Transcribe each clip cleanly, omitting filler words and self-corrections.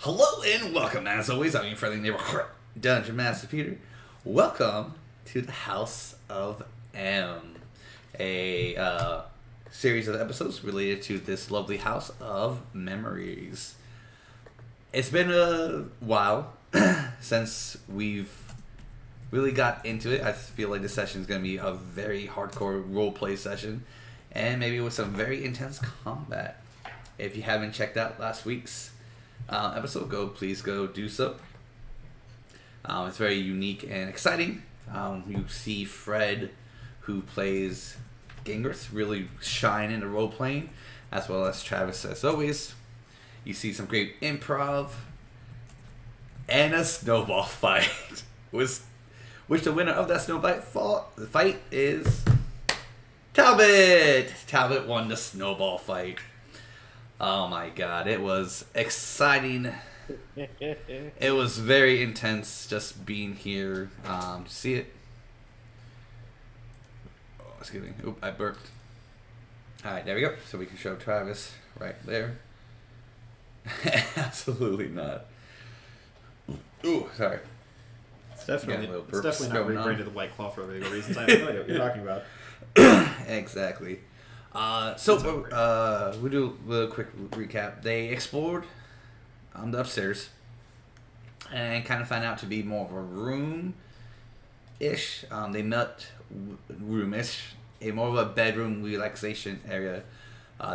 Hello and welcome, as always, I'm your friendly neighbor, Dungeon Master Peter. Welcome to the House of M, a series of episodes related to this lovely house of memories. It's been a while since we've really got into it. I feel like this session is going to be a very hardcore roleplay session, and maybe with some very intense combat. If you haven't checked out last week's episode, please go do so. It's very unique and exciting. You see Fred, who plays Gangreth, really shine in the role playing, as well as Travis, as always. You see some great improv and a snowball fight, which the winner of that snowball fight is Talbot. Talbot won the snowball fight. Oh my god, it was exciting. It was very intense just being here. See it? Oh, excuse me. Oop, I burped. Alright, there we go. So we can show Travis right there. Absolutely not. Ooh, sorry. It's definitely not rebranded the White Claw for the reasons I have no idea what you're talking about. Exactly. We'll do a little quick recap. They explored the upstairs and kind of found out to be more of a room-ish. They met room-ish, more of a bedroom relaxation area.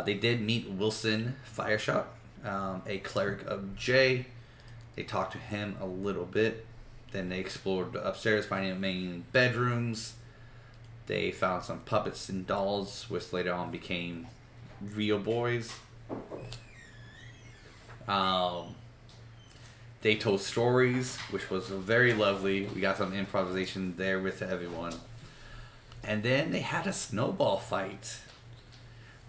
They did meet Wilson Fireshot, a cleric of J. They talked to him a little bit. Then they explored the upstairs, finding the main bedrooms. They found some puppets and dolls, which later on became real boys. They told stories, which was very lovely. We got some improvisation there with everyone. And then they had a snowball fight,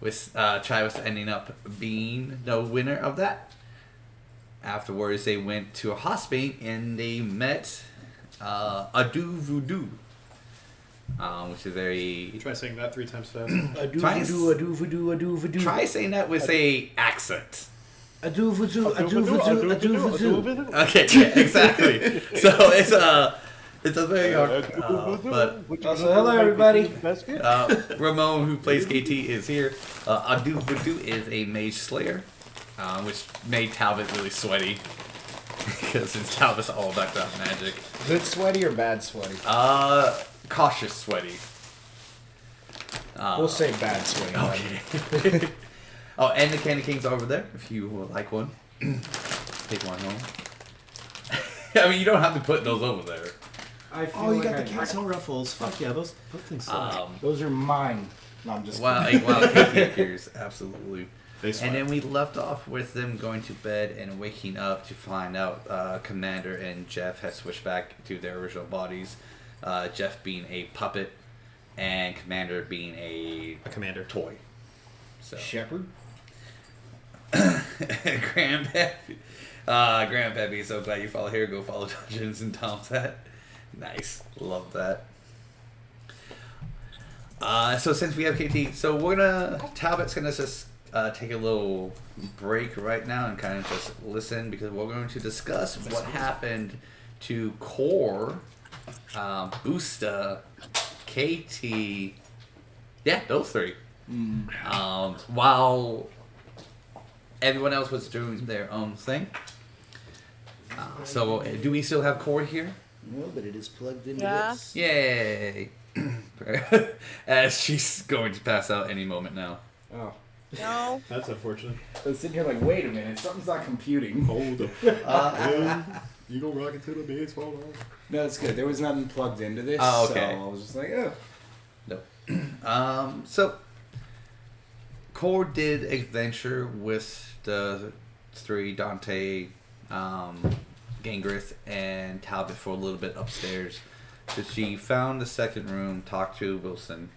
with Travis ending up being the winner of that. Afterwards, they went to a hospital and they met Adu Voodoo. Which is very... Try saying that 3 times fast. Adu voodoo, adu voodoo, adu voodoo. Try saying that with a accent. Adu voodoo, adu voodoo, adu voodoo. Okay, yeah, exactly. So it's a very hard... So hello everybody. Ramon, who plays KT, is here. Adu Voodoo is a mage slayer, which made Talbot really sweaty. Because it's Talbot's all about that magic. Good sweaty or bad sweaty? Cautious sweaty. We'll say bad sweaty. Okay. Oh, and the Candy King's over there, if you would like one. Take one home. I mean, you don't have to put those over there. You got the Castle Ruffles. Fuck yeah, those things suck. Those are mine. No, I'm just kidding. Wow, KT appears, absolutely. And then we left off with them going to bed and waking up to find out Commander and Jeff had switched back to their original bodies. Jeff being a puppet and Commander being a commander toy. So Shepherd. Grandpappy, so glad you follow here. Go follow Dungeons and Tomcat. Nice, love that. So since we have KT, so Talbot's gonna just take a little break right now and kind of just listen, because we're going to discuss what happened to Core, Bousta, KT, yeah, those 3. While everyone else was doing their own thing. So, do we still have Core here? No, but it is plugged into this. Yay! As she's going to pass out any moment now. Oh. No. That's unfortunate. I was sitting here like, wait a minute, something's not computing. Hold up. You go rocket to the base, fall on. No, it's good. There was nothing plugged into this, Oh, okay. so I was just like, oh. No. So, Core did adventure with the 3, Donta, Gangreth, and Talbot for a little bit upstairs. So she found the second room, talked to Wilson.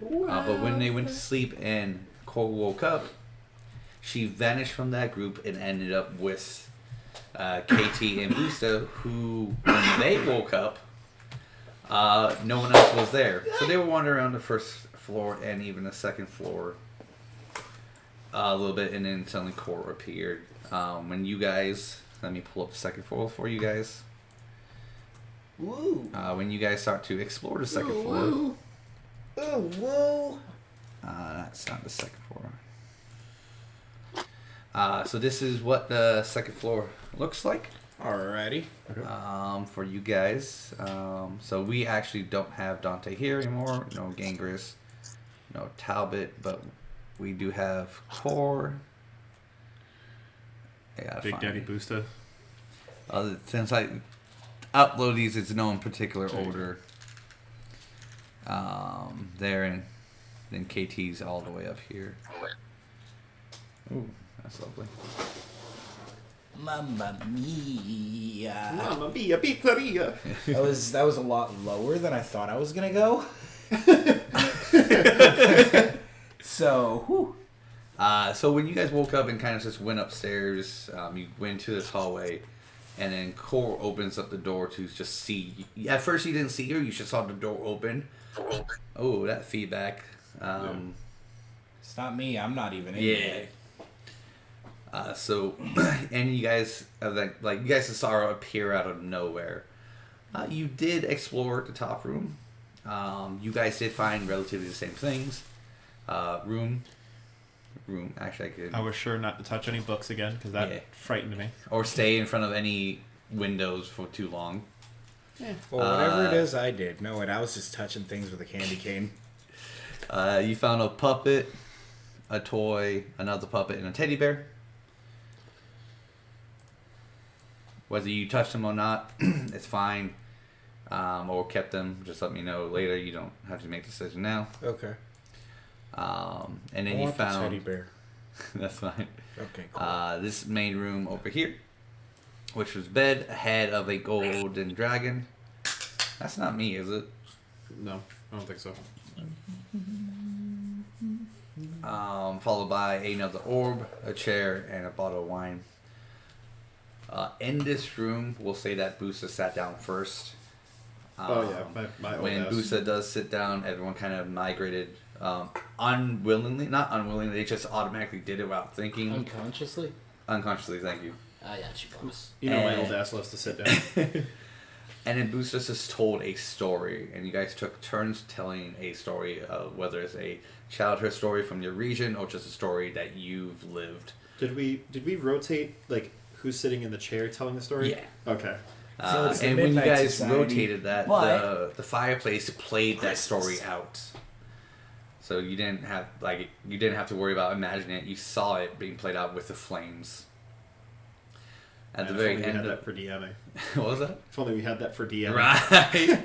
But when they went to sleep and Core woke up, she vanished from that group and ended up with KT and Bousta, who, when they woke up, no one else was there. So they were wandering around the first floor and even the second floor a little bit, and then suddenly Core appeared. When you guys Let me pull up the second floor for you guys. Woo! When you guys start to explore the second floor. Woo! Oh, whoa! That's not the second floor. So this is what the second floor looks like. Alrighty. Okay. For you guys. So we actually don't have Donta here anymore. No Gangreth. No Talbot. But we do have Kori. Big Daddy Bousta. Since I upload these, it's no in particular order. There, and then KT's all the way up here. Ooh, that's lovely. Mamma mia! Mamma mia, pizzeria! That was a lot lower than I thought I was gonna go. So, whew. So when you guys woke up and kind of just went upstairs, you went into this hallway, and then Kori opens up the door to just see. At first, you didn't see her; you just saw the door open. Oh, that feedback. It's not me. I'm not even in Yeah. So, and you guys, you guys saw her appear out of nowhere. You did explore the top room. You guys did find relatively the same things. Room. Actually, I was sure not to touch any books again because that frightened me. Or stay in front of any windows for too long. Yeah. Well, whatever it is, I did. No, I was just touching things with a candy cane. You found a puppet, a toy, another puppet, and a teddy bear. Whether you touched them or not, it's fine. Or kept them, just let me know later. You don't have to make a decision now. Okay. And then you found the teddy bear. That's fine. Okay, cool. This main room over here, which was bed, a head of a golden dragon. That's not me, is it? No, I don't think so. Followed by another orb, a chair, and a bottle of wine. In this room, we'll say that Bousta sat down first. My when Bousta does sit down, everyone kind of migrated unwillingly. Not unwillingly, they just automatically did it without thinking. Unconsciously? Unconsciously, thank you. I got you, boss. You know my old ass loves to sit down. And then Bousta just told a story, and you guys took turns telling a story, whether it's a childhood story from your region or just a story that you've lived. Did we rotate, like, who's sitting in the chair telling the story? Yeah. Okay. And when you guys Society, rotated that, the fireplace played that story out. So you didn't have to worry about imagining it. You saw it being played out with the flames. At the very end of that for DMing. What was that? If only we had that for DMing. Right.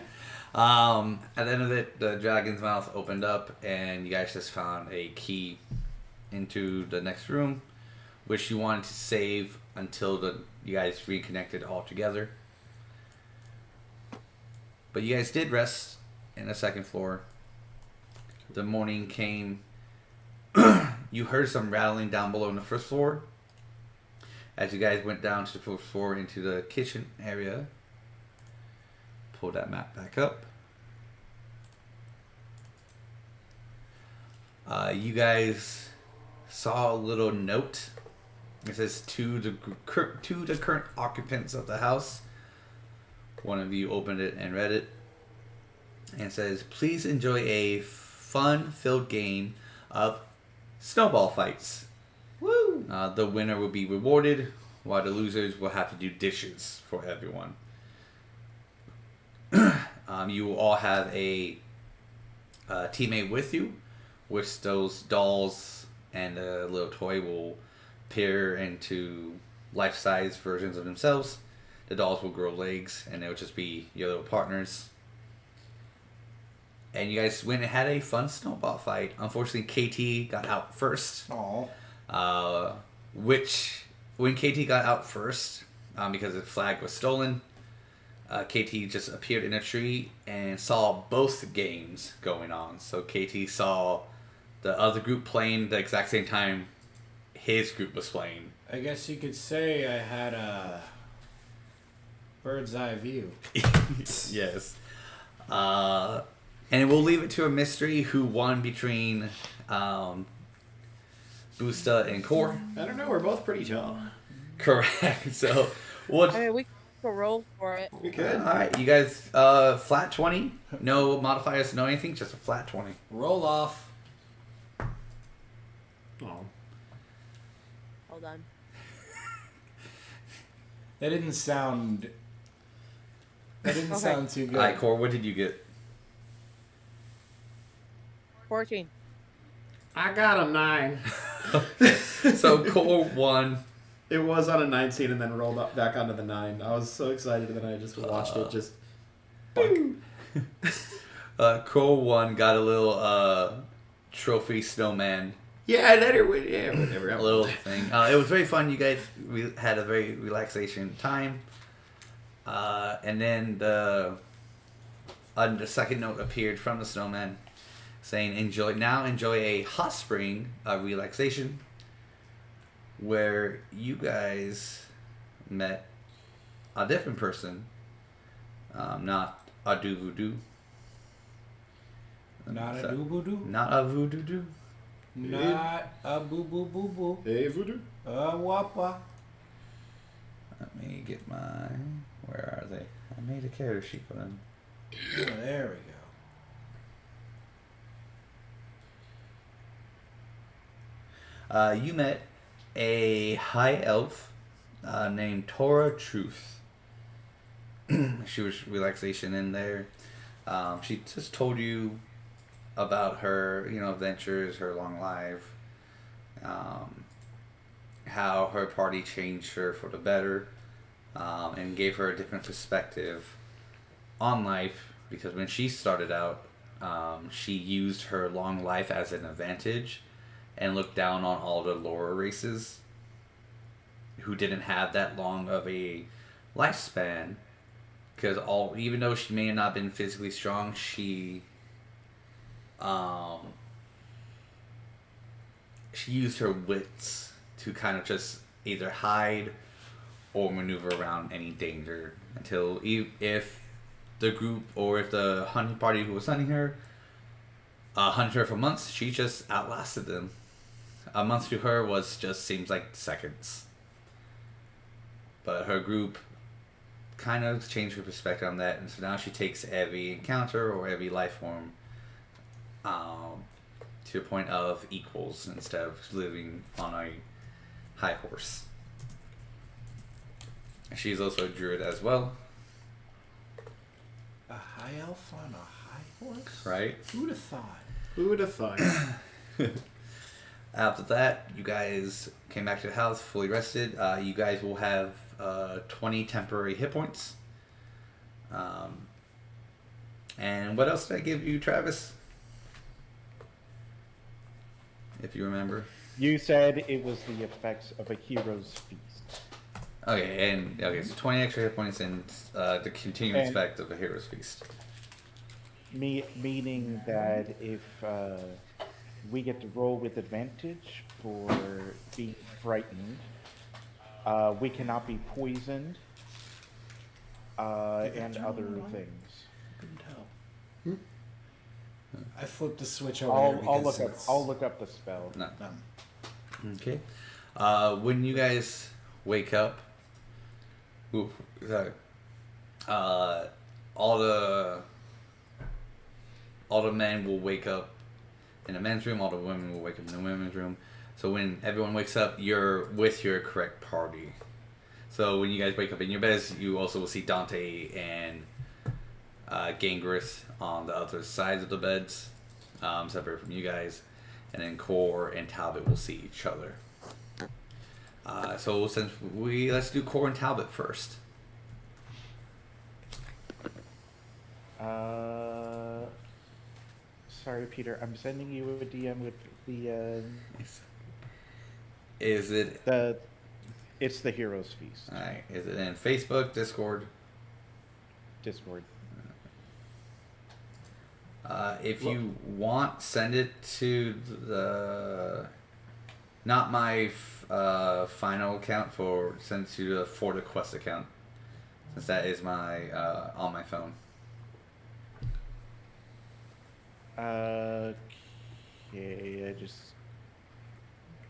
At the end of it, the dragon's mouth opened up, and you guys just found a key into the next room, which you wanted to save until you guys reconnected all together. But you guys did rest in the second floor. The morning came. You heard some rattling down below on the first floor. As you guys went down to the first floor into the kitchen area. Pull that map back up. You guys saw a little note. It says to the current occupants of the house. One of you opened it and read it. And it says, please enjoy a fun-filled game of snowball fights. Woo! The winner will be rewarded, while the losers will have to do dishes for everyone. You will all have a teammate with you, which those dolls and a little toy will appear into life-size versions of themselves. The dolls will grow legs, and they'll just be your little partners. And you guys went and had a fun snowball fight. Unfortunately, KT got out first. Aww. Which, when KT got out first, because the flag was stolen, KT just appeared in a tree and saw both games going on. So KT saw the other group playing the exact same time his group was playing. I guess you could say I had a bird's eye view. Yes. And we'll leave it to a mystery who won between Bousta and Kori. I don't know, we're both pretty tall. Correct. So What? I mean, we can roll for it. We could. All right, you guys. Flat 20. No modifiers. No anything. Just a flat 20. Roll off. Oh. Hold on. That didn't sound. That didn't sound too good. All right, Core. What did you get? 14. I got a 9. So Core won. It was on a 19 and then rolled up back onto the 9. I was so excited and then I just watched it just... Core 1 got a little trophy snowman. Yeah, whatever. A little thing. It was very fun. You guys had a very relaxation time. And then the second note appeared from the snowman saying, enjoy a hot spring relaxation where you guys met a different person, not a doo-voodoo. Not a doo-boo-doo? Not a voodoo-doo. Not a boo-boo-boo-boo. Hey, voodoo. Wappa. Let me get my... Where are they? I made a character sheet for them. Oh, there we go. You met a high elf named Tora Truth. She was relaxation in there. She just told you about her, adventures, her long life, how her party changed her for the better, and gave her a different perspective on life, because when she started out, she used her long life as an advantage and looked down on all the lower races who didn't have that long of a lifespan, because even though she may have not been physically strong, she used her wits to kind of just either hide or maneuver around any danger until if the group or if the hunting party who was hunting her hunted her for months, she just outlasted them. A month to her seems like seconds. But her group kind of changed her perspective on that, and so now she takes every encounter or every life form to a point of equals instead of living on a high horse. She's also a druid as well. A high elf on a high horse? Right? Who'd have thought? Who would have thought? After that, you guys came back to the house fully rested. You guys will have 20 temporary hit points. And what else did I give you, Travis? If you remember. You said it was the effects of a hero's feast. Okay, so 20 extra hit points and the continuing effect of a hero's feast. Meaning that if we get to roll with advantage for being frightened, we cannot be poisoned, and other things. Couldn't tell. I flipped the switch over. I'll look up the spell. No. Okay. When you guys wake up, all the men will wake up in the men's room. All the women will wake up in the women's room. So when everyone wakes up, you're with your correct party. So when you guys wake up in your beds, you also will see Donta and Gangreth on the other sides of the beds, separate from you guys, and then Core and Talbot will see each other. So since let's do Core and Talbot first. Sorry, Peter. I'm sending you a DM with the. Is it It's the Hero's Feast. All right. Is it in Facebook, Discord? Discord. If you want, send it to the not my final account send it to the For the Quest account, since that is my on my phone. Okay, I just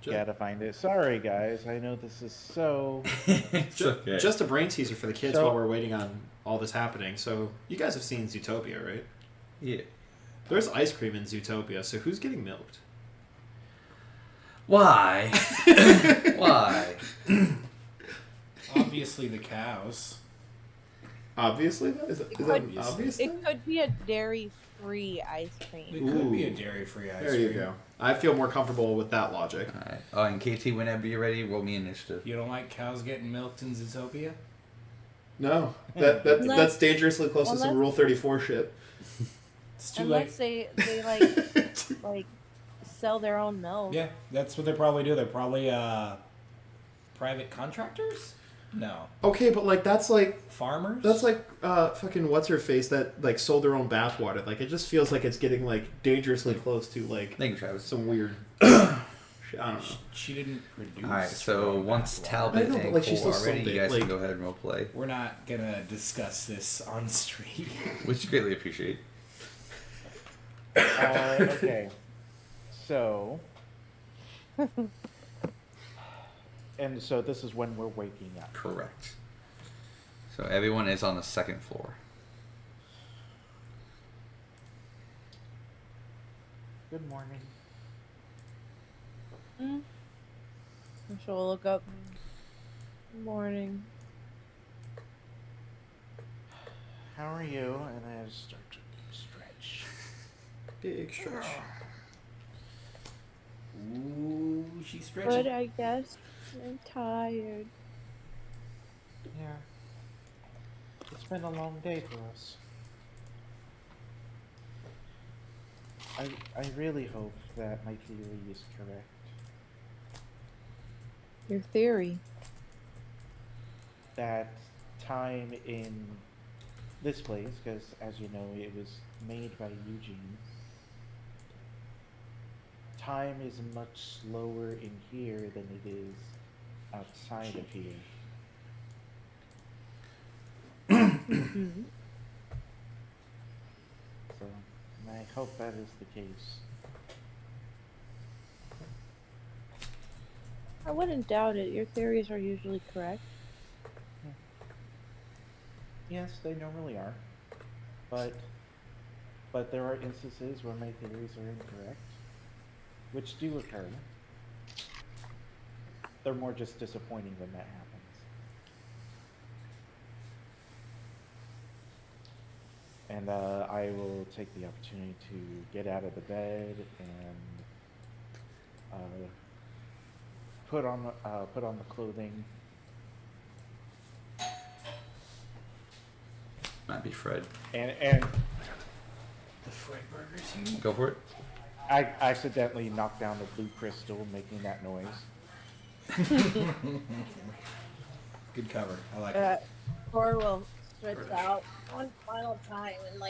Gotta find it. Sorry, guys. I know this is so. It's okay. Just a brain teaser for the kids So- while we're waiting on all this happening. So, you guys have seen Zootopia, right? Yeah. There's ice cream in Zootopia, so who's getting milked? Why? Why? Obviously, the cows. Obviously? Is that obvious? It could be a dairy-free ice It cream. could be a dairy-free ice There cream. you go. I feel more comfortable with that logic. All right. Oh, and KT, whenever you're ready, roll me initiative. You don't like cows getting milked in Zootopia? No, that's dangerously close to some unless- Rule 34 shit. It's too Unless late. they like sell their own milk. Yeah, that's what they probably do. They're probably private contractors? No. Okay, but like that's like Farmers? fucking what's her face that like sold their own bathwater. Like it just feels like it's getting like dangerously close to like Thank you, Travis. some weird. shit. I don't know. She didn't produce. All right. So her own once bathwater. Talbot I know, but, and like, she Cole still are ready, sold you it, guys like- can go ahead and role play, We're not gonna discuss this on stream. which you greatly appreciate. Okay. So. And so this is when we're waking up. Correct. So everyone is on the second floor. Good morning. Mm. She'll look up. Morning. How are you? And I start to stretch. Big stretch. Ooh, she's Good, stretching. I guess. I'm tired. Yeah. It's been a long day for us. I really hope that my theory is correct. Your theory. That time in this place, because as you know, it was made by Eugene. Time is much slower in here than it is outside of here. Mm-hmm. So I hope that is the case. I wouldn't doubt it. Your theories are usually correct. Yes, they normally are. But there are instances where my theories are incorrect, which do occur. They're more just disappointing when that happens. And I will take the opportunity to get out of the bed and put on the clothing. Might be Fred. And The Fred Burgers, you? Go for it. I accidentally knocked down the blue crystal, making that noise. Good cover. I like it. Or will stretch out one final time and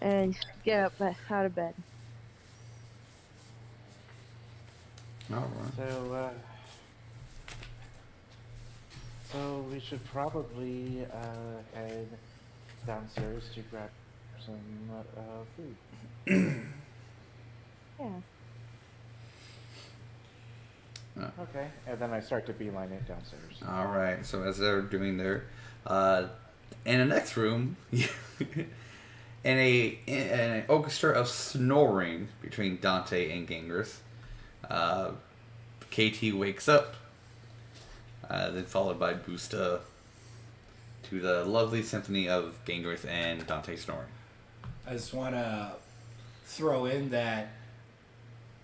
and get up out of bed. All right. So we should probably head downstairs to grab some food. Yeah. Okay, and then I start to beeline it downstairs. All right. So as they're doing their, in the next room, in an orchestra of snoring between Dante and Gangreth, KT wakes up, then followed by Bousta, to the lovely symphony of Gangreth and Dante snoring. I just want to throw in that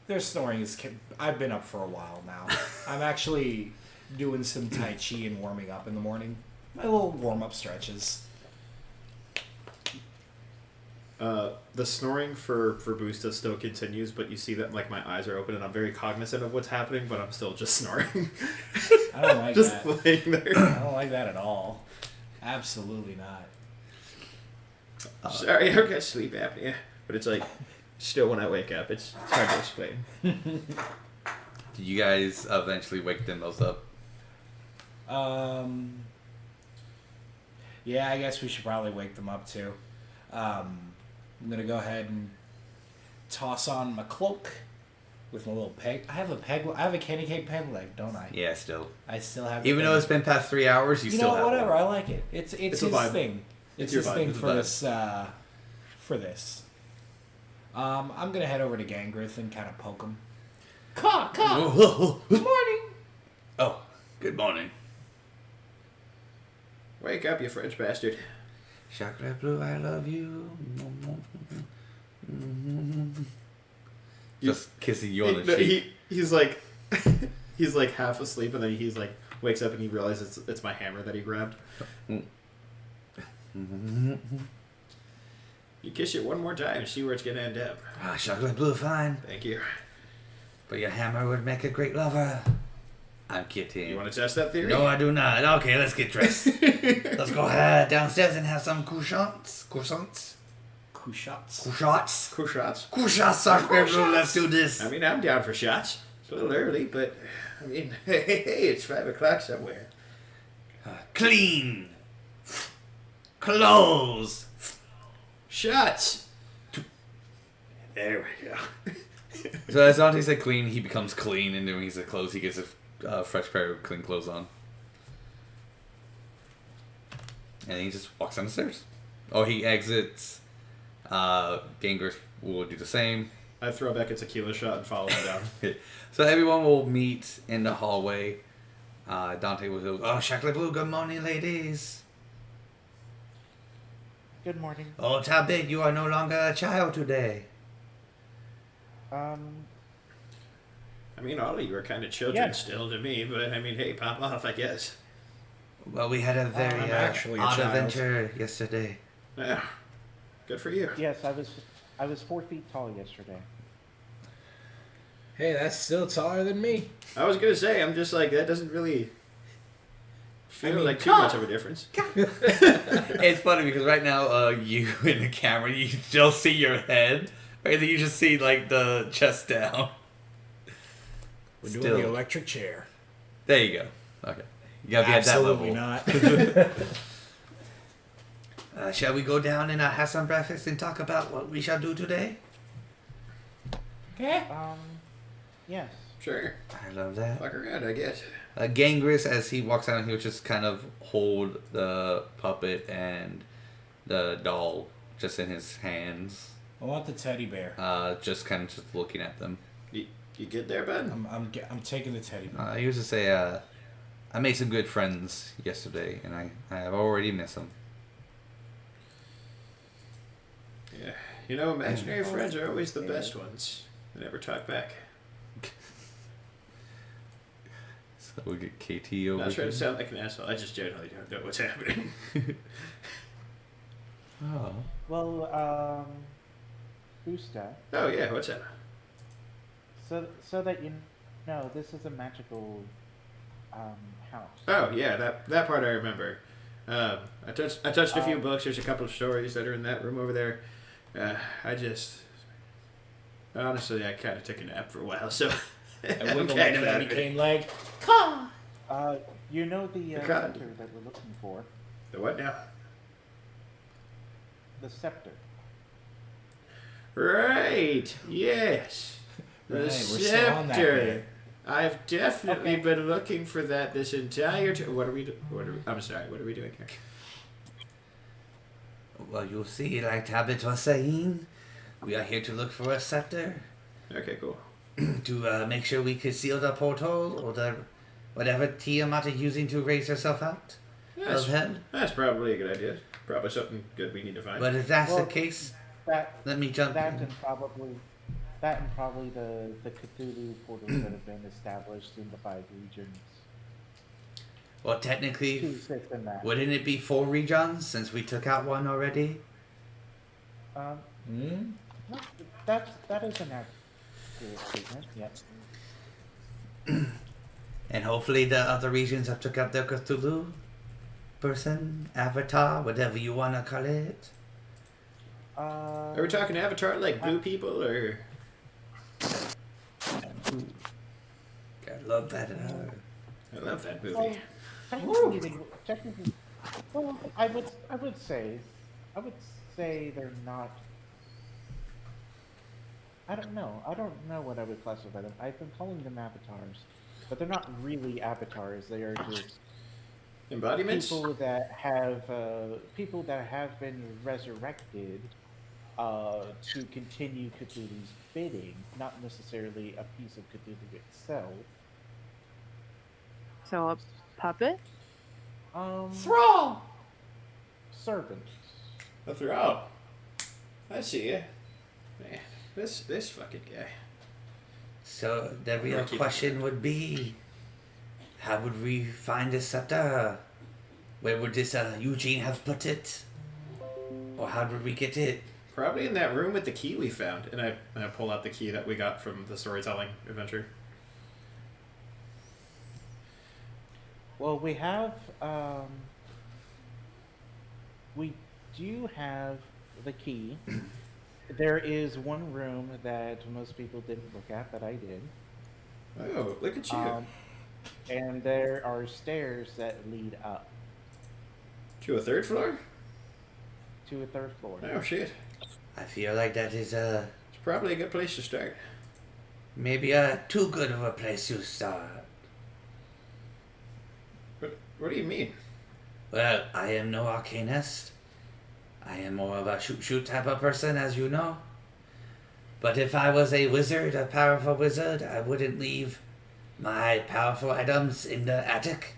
their snoring is... I've been up for a while now. I'm actually doing some Tai Chi and warming up in the morning. My little warm-up stretches. The snoring for Bousta still continues, but you see that like my eyes are open and I'm very cognizant of what's happening, but I'm still just snoring. I don't like just that. laying there. I don't like that at all. Absolutely not. Sorry, I've got sleep apnea, but it's like still when I wake up, it's hard to explain. Do you guys eventually wake them both up? Yeah, I guess we should probably wake them up too. I'm gonna go ahead and toss on my cloak with my little peg. I have a candy cane pen leg, don't I? Yeah, still. I still have. Even though it's been past 3 hours, you still know, have whatever. one. I like it. It's his a vibe. thing. It's your his vibe. thing It's a for vibe. this. For this. I'm gonna head over to Gangreth and kind of poke him. Caw. Good morning. Oh, good morning. Wake up, you French bastard. Chocolate blue, I love you. Just kissing you on the cheek. He's like, he's like half asleep, and then he's like wakes up and he realizes it's my hammer that he grabbed. You kiss it one more time and see where it's gonna end up. Ah, chocolate blue, fine. Thank you. But your hammer would make a great lover. I'm kidding. You want to test that theory? No, I do not. Okay, let's get dressed. Let's go downstairs and have some croissants. Couchots. Croissants, chocolate blue, let's do this. I mean, I'm down for shots. It's a little early, but I mean, hey, it's 5 o'clock somewhere. Clean. Clothes. Shots. There we go. So as Dante said clean, he becomes clean, and then when he said clothes, he gets a fresh pair of clean clothes on. And he just walks down the stairs. Oh, he exits. Gangreth will do the same. I throw back a tequila shot and follow him down. So everyone will meet in the hallway. Dante will go, oh, chocolate blue, good morning, ladies. Good morning. Oh, Talbot, you are no longer a child today. I mean, all of you are kind of children Yeah. still to me, but I mean, hey, pop off, I guess. Well, we had a very I'm actually a odd child. adventure yesterday. Yeah. Good for you. Yes, I was 4 feet tall yesterday. Hey, that's still taller than me. I was gonna say, I'm just like, that doesn't really feel I mean, like too much of a difference. It's funny because right now, you in the camera, you still see your head. Or you just see, like, the chest down. We're Still. doing the electric chair. There you go. Okay. You gotta be Absolutely at that level. not. Shall we go down and have some breakfast and talk about what we shall do today? Okay. Yes. Sure. I love that. Fuck around, I guess. Gangreth, as he walks out, he'll just kind of hold the puppet and the doll just in his hands. I want the teddy bear. Just kind of just looking at them. You get there, bud? I'm taking the teddy bear. I used to say, I made some good friends yesterday, and I have already missed them. Yeah. You know, imaginary friends are always the best ones. They never talk back. So we get KT over Not trying here. to sound like an asshole. I just generally don't know what's happening. Oh. Well, Bousta, Oh, yeah, what's up? so that you know, this is a magical house. Oh, yeah, that part I remember. I touched a few books. There's a couple of stories that are in that room over there. Honestly, I kind of took a nap for a while, so I I'm wiggle my kind of out candy of it. cane leg. You know the God. scepter that we're looking for? The what now? The scepter. Right. Yes. The Right, we're still on that scepter. bit. I've definitely Okay. been looking for that this entire time. I'm sorry. What are we doing here? Well, you'll see, like Talbot was saying, we are here to look for a scepter Okay, cool. to make sure we could seal the portal or whatever Tiamat is using to raise herself out of head. That's probably a good idea. Probably something good we need to find. But if that's Well, the case, That let me jump that in. and probably the Cthulhu portals that have been established in the 5 regions. Well, technically, 2, 6, and that. wouldn't it be 4 regions since we took out one already? Hmm? No, that is an accurate statement. Yes. And hopefully the other regions have took out their Cthulhu person, avatar, whatever you want to call it. Are we talking Avatar like blue people or? I love that. I love that movie. Well, technically, well, I would say they're not. I don't know. I don't know what I would classify them. I've been calling them avatars, but they're not really avatars. They are just Embodiments? people that have been resurrected to continue Cthulhu's bidding, not necessarily a piece of Cthulhu itself. So a puppet? Thrall! Servants. A throw. I see ya. Man, this fucking guy. So the real question would be, how would we find the scepter? Where would this Eugene have put it? Or how did we get it? Probably in that room with the key we found. And I pull out the key that we got from the storytelling adventure. Well, we have, we do have the key. There is one room that most people didn't look at, but I did. Oh, look at you. And there are stairs that lead up To a third floor? to a third floor. Oh, shit. I feel like that is It's probably a good place to start. maybe too good of a place to start. What do you mean? Well, I am no arcanist. I am more of a shoot type of person, as you know. But if I was a wizard, a powerful wizard, I wouldn't leave my powerful items in the attic.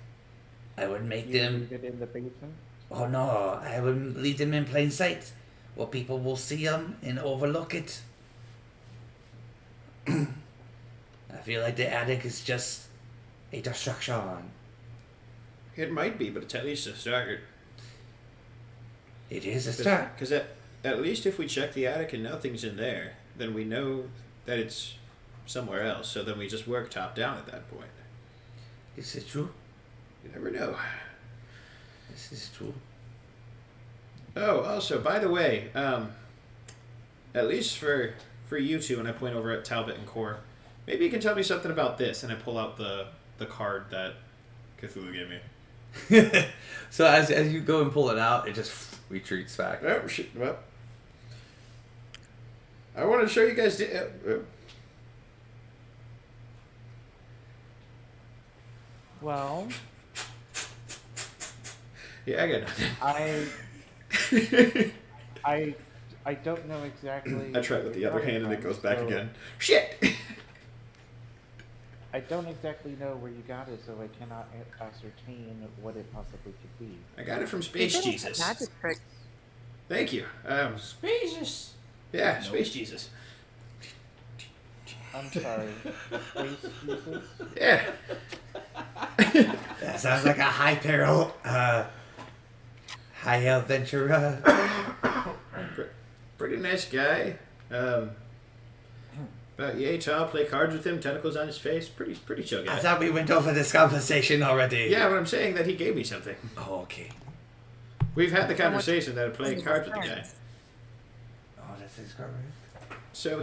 I would make You them... leave it in the basement. Oh no, I would leave them in plain sight, where people will see them and overlook it. I feel like the attic is just a distraction. It might be, but it's at least a start. It is a start. Because at least if we check the attic and nothing's in there, then we know that it's somewhere else. So then we just work top down at that point. Is it true? You never know. This is true. Oh, also, by the way, at least for you two, and I point over at Talbot and Kor, maybe you can tell me something about this, and I pull out the card that Cthulhu gave me. So as you go and pull it out, it just retreats back. Oh, shit. Well, I want to show you guys... Well, Yeah, I got nothing. I don't know exactly. I tried with the other hand and it goes back so again. Shit! I don't exactly know where you got it, so I cannot ascertain what it possibly could be. I got it from Space Jesus. Magic trick. Thank you. Spacious! Yeah, Space Jesus. I'm sorry. Space Jesus? Yeah. That sounds like a high peril, high adventure. Pretty nice guy. About yay tall, play cards with him, tentacles on his face. Pretty chill guy. I thought we went over this conversation already. Yeah, but I'm saying that he gave me something. Oh, okay. We've had the conversation that I played cards with the guy. Oh, that's his card, right? So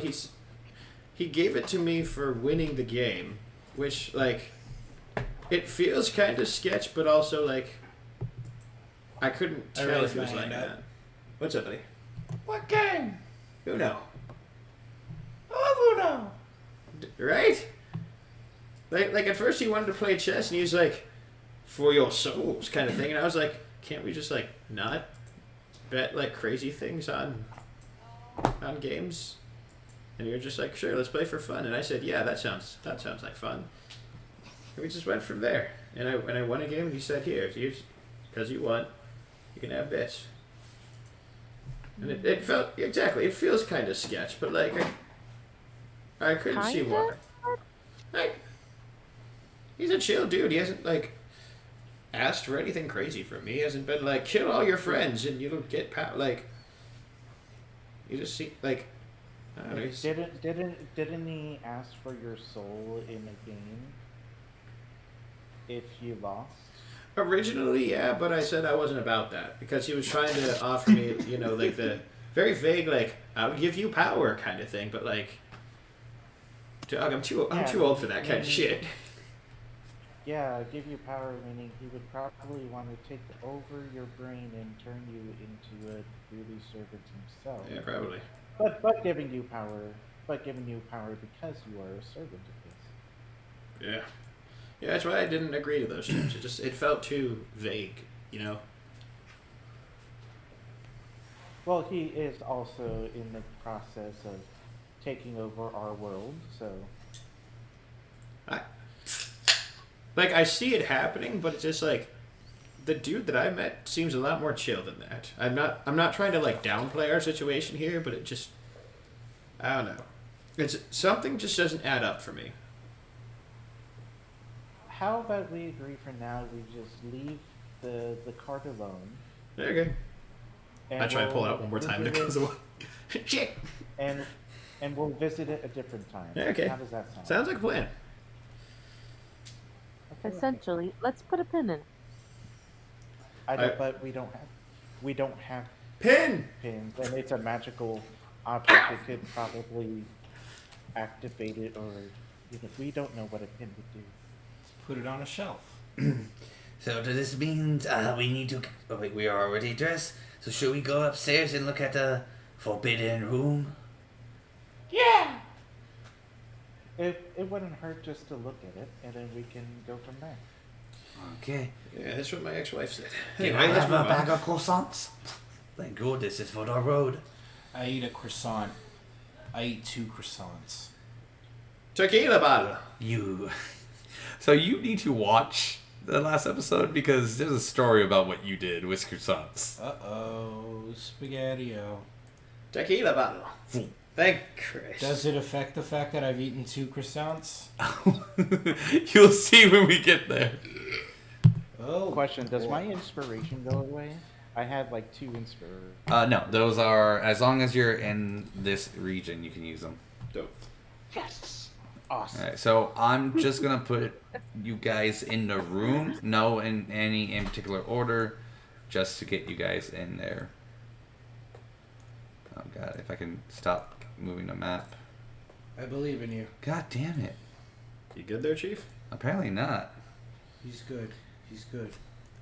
he gave it to me for winning the game, which, like, it feels kind of sketch, but also, like, I couldn't tell raised if he was my like hand up. that. What's up, buddy? What game? Uno. Oh, Uno! Right? Like at first he wanted to play chess, and he was like, for your souls kind of thing, and I was like, can't we just, like, not bet, like, crazy things on games? And you're just like, sure, let's play for fun. And I said, yeah, that sounds like fun. And we just went from there. And I won a game, and he said, here, because you won, you can have bits. And it felt, exactly, it feels kind of sketch, but, like, I couldn't see why. Like, he's a chill dude. He hasn't, like, asked for anything crazy from me. He hasn't been like, kill all your friends and you'll get like, you just see, like, I don't know. Didn't he ask for your soul in a game if you lost? Originally, yeah, but I said I wasn't about that because he was trying to offer me, you know, like the very vague, like, I'll give you power kind of thing, but like, I'm too old for that kind of shit. Yeah, give you power, meaning he would probably want to take over your brain and turn you into a really servant himself. Yeah, probably. But giving you power but giving you power because you are a servant of his. Yeah. Yeah, that's why I didn't agree to those terms. It felt too vague, you know? Well, he is also in the process of taking over our world, so... I see it happening, but it's just like... The dude that I met seems a lot more chill than that. I'm not trying to, like, downplay our situation here, but it just... I don't know. Something just doesn't add up for me. How about we agree for now, we just leave the cart alone. There you go. And I try and pull it out one more time and it goes away. Shit! And we'll visit it a different time. Yeah, okay. How does that sound? Sounds like a plan. Okay. Essentially, let's put a pin in. But we don't have Pin! pins, and it's a magical object that could probably activate it, or we don't know what a pin would do. Put it on a shelf. So does this mean we need to... Oh, wait, we are already dressed. So should we go upstairs and look at the forbidden room? Yeah! It wouldn't hurt just to look at it, and then we can go from there. Okay. Yeah, that's what my ex-wife said. Can I have a bag of croissants? Thank God this is for the road. I eat a croissant. I eat 2 croissants. Tequila bottle! You... So you need to watch the last episode because there's a story about what you did with croissants. Uh-oh. Spaghetti-o. Tequila bottle. Thank Christ. Does it affect the fact that I've eaten 2 croissants? You'll see when we get there. Oh. Question, does my inspiration go away? I had like 2 inspirations. No, those are... As long as you're in this region, you can use them. Dope. Yes! Awesome. Alright, so I'm just gonna put you guys in the room. No in any in particular order. Just to get you guys in there. Oh god, if I can stop moving the map. I believe in you. God damn it. You good there, Chief? Apparently not. He's good. He's good.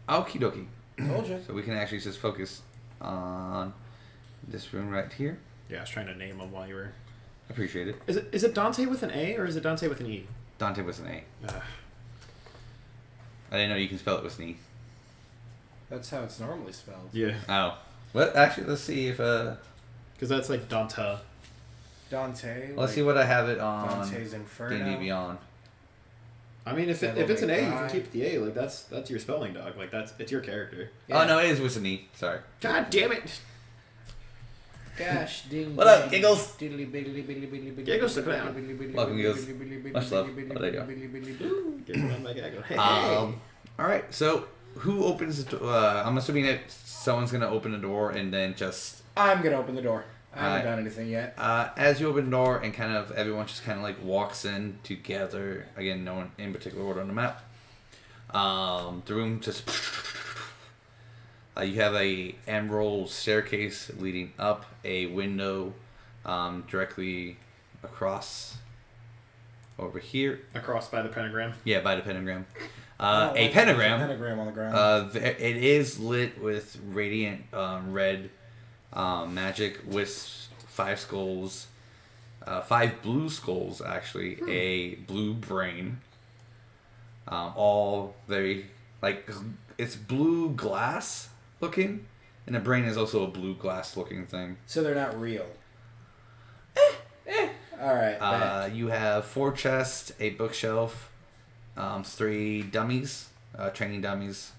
Okie dokie. Told you. So we can actually just focus on this room right here. Yeah, I was trying to name them while you were... Appreciate it. Is it Dante with an A or is it Dante with an E? Dante with an A. Ugh. I didn't know you can spell it with an E. That's how it's normally spelled. Yeah. Oh. Well, actually, let's see if... Because that's like Donta. Dante. Let's see what I have it on Dante's Inferno. D&D Beyond. I mean, if it's an A, you can keep the A. Like that's your spelling dog. Like it's your character. Yeah. Oh, no, it is with an E. Sorry. God damn it! Gosh, ding. What up, Giggles? Giggles the clown. Welcome, Giggles. Much love. Oh, there you go. Get it on my gaggle. Hey, All right, so who opens the door? I'm assuming that someone's going to open the door and then just... I'm gonna open the door. I haven't Alright. done anything yet. As you open the door and kind of everyone just kind of like walks in together, again, no one in particular order on the map, the room just... you have a emerald staircase leading up, a window directly across over here. across by the pentagram. Yeah, by the pentagram. Oh, A pentagram. Pentagram on the ground. It is lit with radiant red magic with 5 skulls, 5 blue skulls actually, a blue brain. All very like it's blue glass looking, and the brain is also a blue glass looking thing. So they're not real. All right. You have 4 chests, a bookshelf, 3 dummies, training dummies,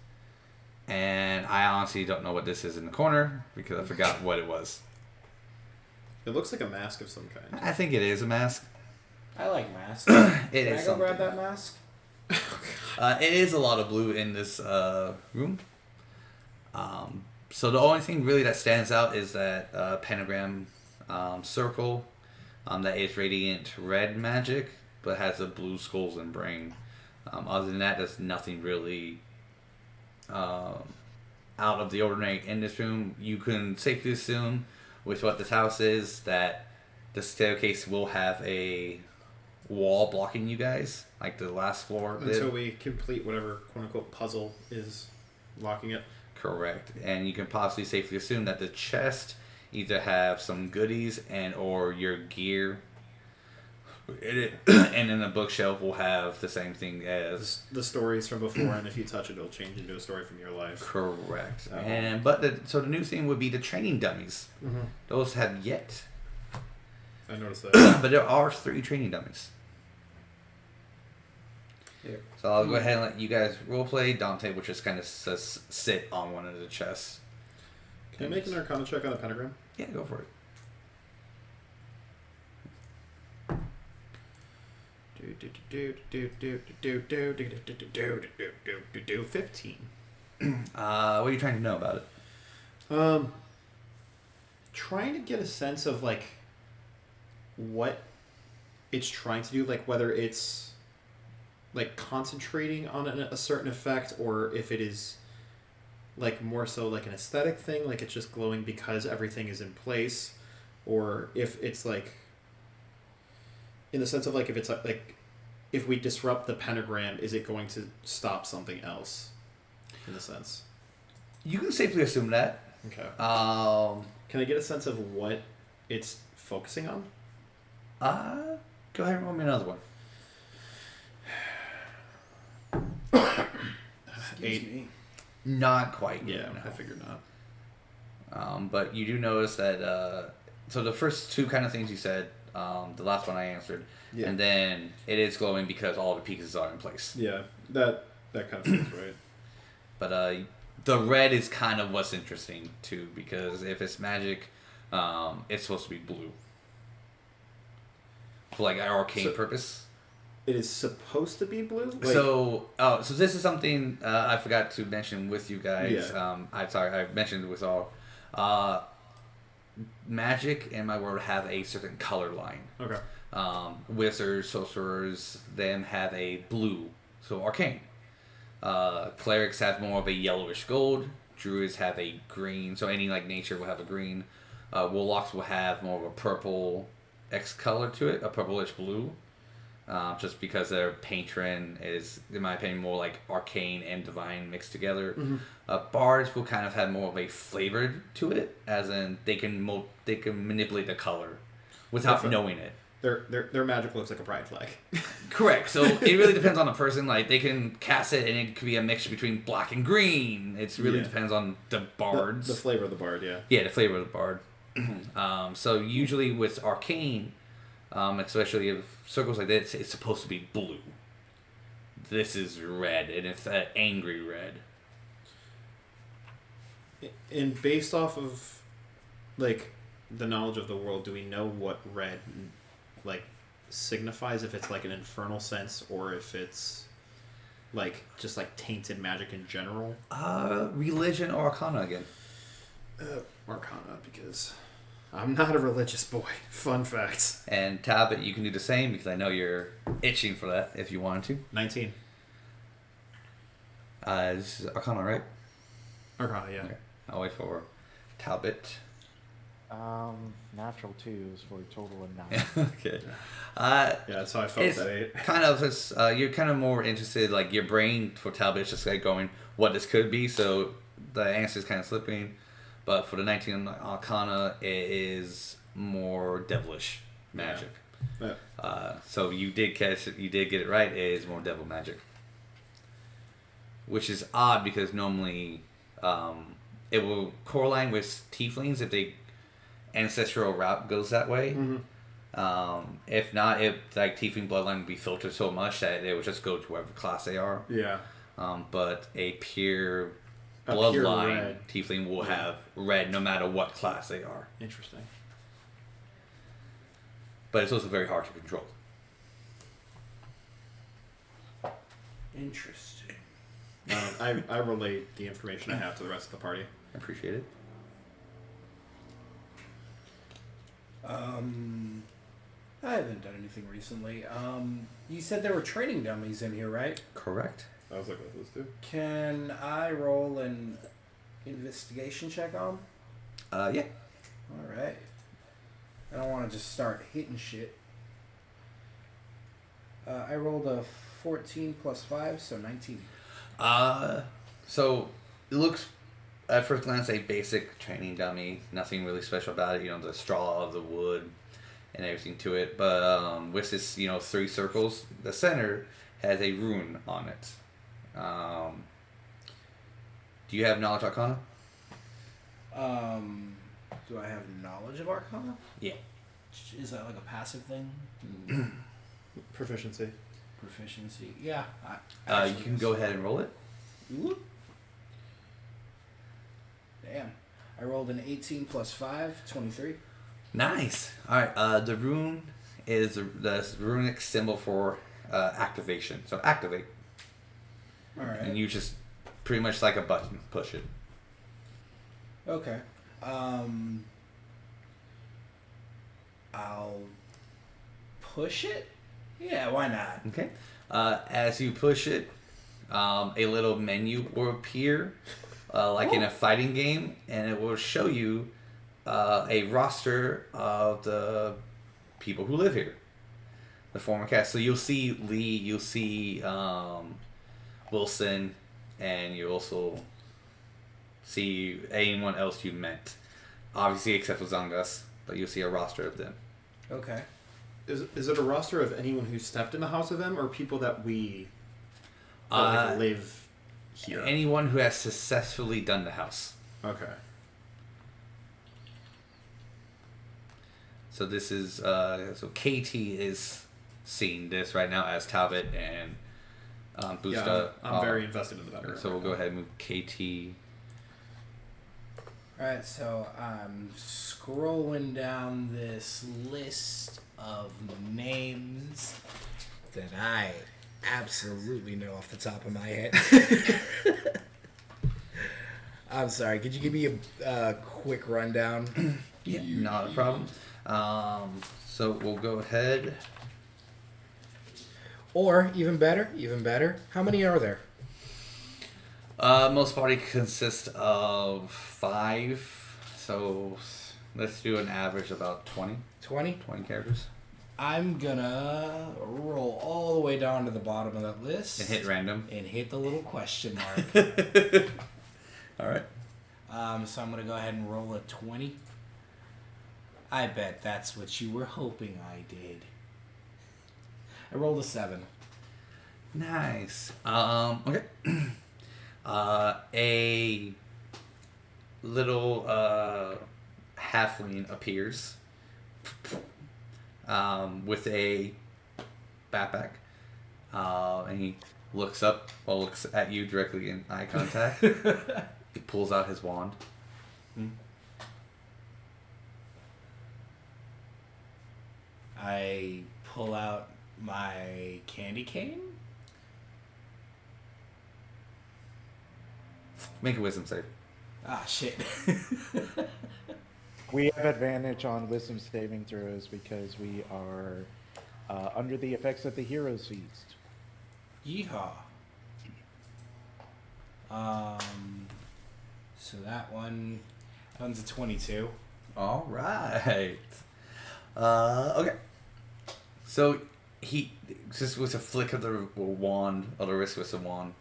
and I honestly don't know what this is in the corner because I forgot what it was. It looks like a mask of some kind. I think it is a mask. I like masks. It Can is I go grab something. that mask? It is a lot of blue in this room. So the only thing really that stands out is that pentagram circle that is radiant red magic, but has the blue skulls and brain. Other than that, there's nothing really out of the ordinary in this room. You can safely assume with what this house is that the staircase will have a wall blocking you guys, like the last floor did. Until we complete whatever quote-unquote puzzle is locking it. Correct. And you can possibly safely assume that the chest either have some goodies and or your gear And then the bookshelf will have the same thing as The stories from before, and if you touch it, it'll change into a story from your life. correct. Oh. So the new thing would be the training dummies. Mm-hmm. Those have yet, I noticed that. but there are 3 training dummies. Yeah. So I'll go ahead and let you guys roleplay. Dante will just kind of sit on one of the chests. Can I make an Arcana check on the pentagram? Yeah, go for it. 15. What are you trying to know about it? Trying to get a sense of like what it's trying to do, like whether it's like concentrating on a certain effect, or if it is like more so like an aesthetic thing, like it's just glowing because everything is in place, or if it's like in the sense of like if it's like if we disrupt the pentagram, is it going to stop something else? In a sense, You can safely assume that. okay. Um, Can I get a sense of what it's focusing on? Go ahead and roll me another one. 8. Not quite. Yeah, no. I figured not. But you do notice that. So the first 2 kind of things you said, the last one I answered, Yeah. and then it is glowing because all the pieces are in place. Yeah, that kind of seems right. But the red is kind of what's interesting too, because if it's magic, it's supposed to be blue for like an arcane purpose. It is supposed to be blue. Like, So this is something I forgot to mention with you guys. Yeah. I mentioned it with all. Magic in my world have a certain color line. okay. Wizards, sorcerers, them have a blue, so arcane. Clerics have more of a yellowish gold. Druids have a green, so any like nature will have a green. Warlocks will have more of a purple X color to it, a purplish blue. Just because their patron is, in my opinion, more like arcane and divine mixed together. Mm-hmm. Bards will kind of have more of a flavor to it, as in they can manipulate the color without Different. knowing it. Their magic looks like a pride flag. Correct. So it really depends on the person. Like they can cast it, and it could be a mix between black and green. It really Yeah. depends on the bards. The flavor of the bard, yeah. Yeah, the flavor of the bard. So usually with arcane, especially if circles like this, it's supposed to be blue. This is red, and it's an angry red. And based off of like the knowledge of the world, do we know what red like signifies? If it's like an infernal sense, or if it's like just like tainted magic in general? Religion or arcana again? Arcana, because I'm not a religious boy. Fun facts. And Talbot, you can do the same because I know you're itching for that if you wanted to. 19. This is arcana, right? Arcana, yeah. Okay. I'll wait for Talbot. Natural 2s for a total of 9. Okay. Yeah, that's how I felt It's that 8. kind of this, you're kind of more interested, like your brain for Talbot is just like going, what this could be, so the answer is kind of slipping. But for the 19 Arcana, it is more devilish magic. Yeah. So you did catch it, you did get it right, it is more devil magic. Which is odd because normally it will correlate with tieflings if the ancestral route goes that way. Mm-hmm. If not, if like tiefling bloodline would be filtered so much that it would just go to whatever class they are. Yeah. But a pure A pure bloodline red. tiefling will Yeah. have red no matter what class they are. Interesting. But it's also very hard to control. Interesting. I relate the information I have to the rest of the party. I appreciate it. I haven't done anything recently. You said there were training dummies in here, right? Correct. I was like, what those do? Can I roll an investigation check on 'em? Yeah. All right. I don't want to just start hitting shit. I rolled a 14 plus 5, so 19. So it looks at first glance a basic training dummy. Nothing really special about it. You know, the straw of the wood, and everything to it. But with this, 3 circles, the center has a rune on it. Do you have Knowledge Arcana? Do I have knowledge of Arcana? Yeah. Is that like a passive thing? Proficiency. Proficiency. Yeah. You can go ahead and roll it. Ooh. Damn. I rolled an 18 plus 5, 23. Nice. All right. The rune is the runic symbol for activation. So activate. All right. And you just pretty much like a button, push it. Okay. I'll push it? Yeah, why not? Okay. As you push it, a little menu will appear, like in a fighting game, and it will show you a roster of the people who live here, the former cast. So you'll see Lee, you'll see Wilson, and you also see anyone else you met. Obviously, except for Zangas, but you'll see a roster of them. Okay. Is it a roster of anyone who stepped in the house of them, or people that we live here? Anyone who has successfully done the house. Okay. So this is so KT is seeing this right now as Talbot and Bousta. Yeah, I'm very invested in the background. So we'll go ahead and move KT. Alright, so I'm scrolling down this list of names that I absolutely know off the top of my head. I'm sorry, could you give me a quick rundown? Yeah, not a problem. So we'll go ahead. Or, even better, how many are there? Most party consists of 5. So let's do an average about 20. 20? 20 characters. I'm gonna roll all the way down to the bottom of that list. And hit random. And hit the little question mark. Alright. So I'm gonna go ahead and roll a 20. I bet that's what you were hoping I did. I rolled a 7. Nice. Okay. A little halfling appears with a backpack, and he looks up, looks at you directly in eye contact. He pulls out his wand. I pull out my candy cane. Make a wisdom save. Ah, shit. We have advantage on wisdom saving throws because we are under the effects of the hero's feast. Yeehaw. So that one's a 22. All right. Okay. So he just with a flick of the wand, or the wrist with the wand,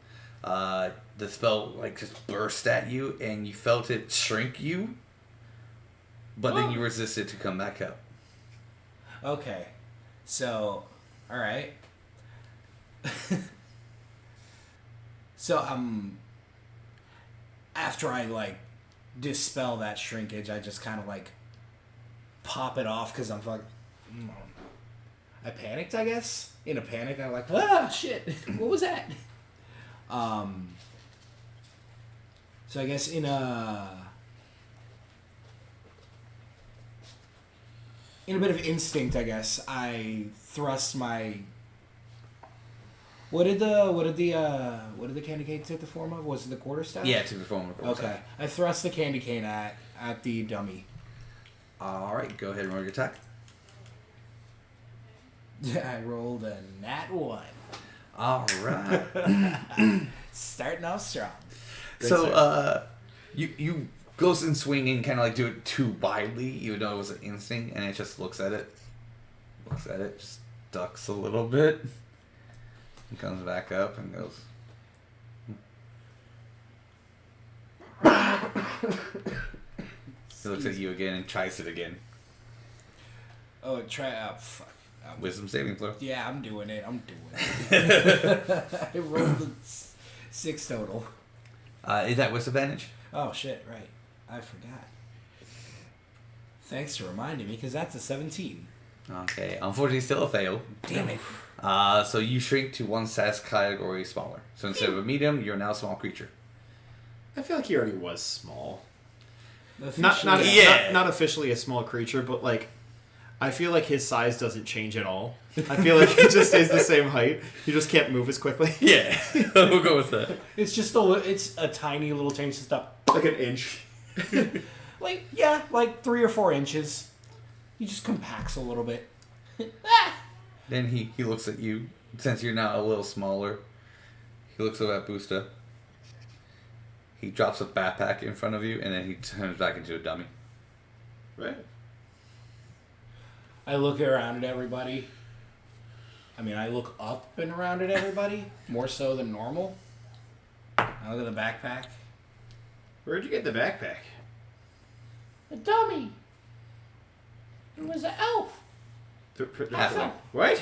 the spell just burst at you, and you felt it shrink you. But then you resisted to come back up. Okay. So, alright. So, after I, dispel that shrinkage, I just kind of, pop it off because I'm fucking... I panicked, I guess? In a panic, I'm shit, what was that? So I guess in a bit of instinct, I guess, I thrust my... What did the candy cane take the form of? Was it the quarterstaff? Yeah, it took the form of a quarterstaff. Okay. I thrust the candy cane at the dummy. Alright, go ahead and roll your attack. I rolled a nat 1. Alright. Starting off strong. So, you goes in swinging, kind of do it too widely, even though it was an instinct, and it just looks at it, just ducks a little bit, and comes back up and goes. He looks at you again and tries it again. Oh, try fuck. Wisdom saving throw. Yeah, I'm doing it. I rolled the 6 total. Is that with advantage? Oh shit! Right, I forgot. Thanks for reminding me, because that's a 17. Okay, unfortunately, still a fail. Damn it. So you shrink to one size category smaller. So instead of a medium, you're now a small creature. I feel like he already was small. Officially, Not officially a small creature, but like, I feel like his size doesn't change at all. I feel like he just stays the same height. He just can't move as quickly. Yeah, we'll go with that. It's just it's a tiny little change to stuff. Like an inch. like 3 or 4 inches. He just compacts a little bit. Then he looks at you. Since you're now a little smaller, he looks up at Bousta. He drops a backpack in front of you, and then he turns back into a dummy. Right. I look around at everybody. I mean, I look up and around at everybody, more so than normal. I look at the backpack. Where'd you get the backpack? A dummy. It was an elf. Halfling. What?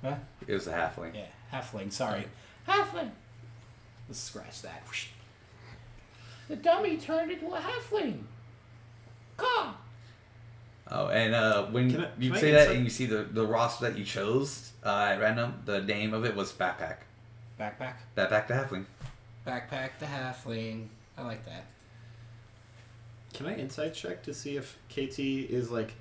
Huh? It was a halfling. Yeah, halfling. Sorry, halfling. Let's scratch that. The dummy turned into a halfling. Come. Oh, and when Can you I say that insight- and you see the roster that you chose at random, the name of it was Backpack. Backpack. Backpack to Halfling. Backpack the halfling. I like that. Can I insight check to see if KT is like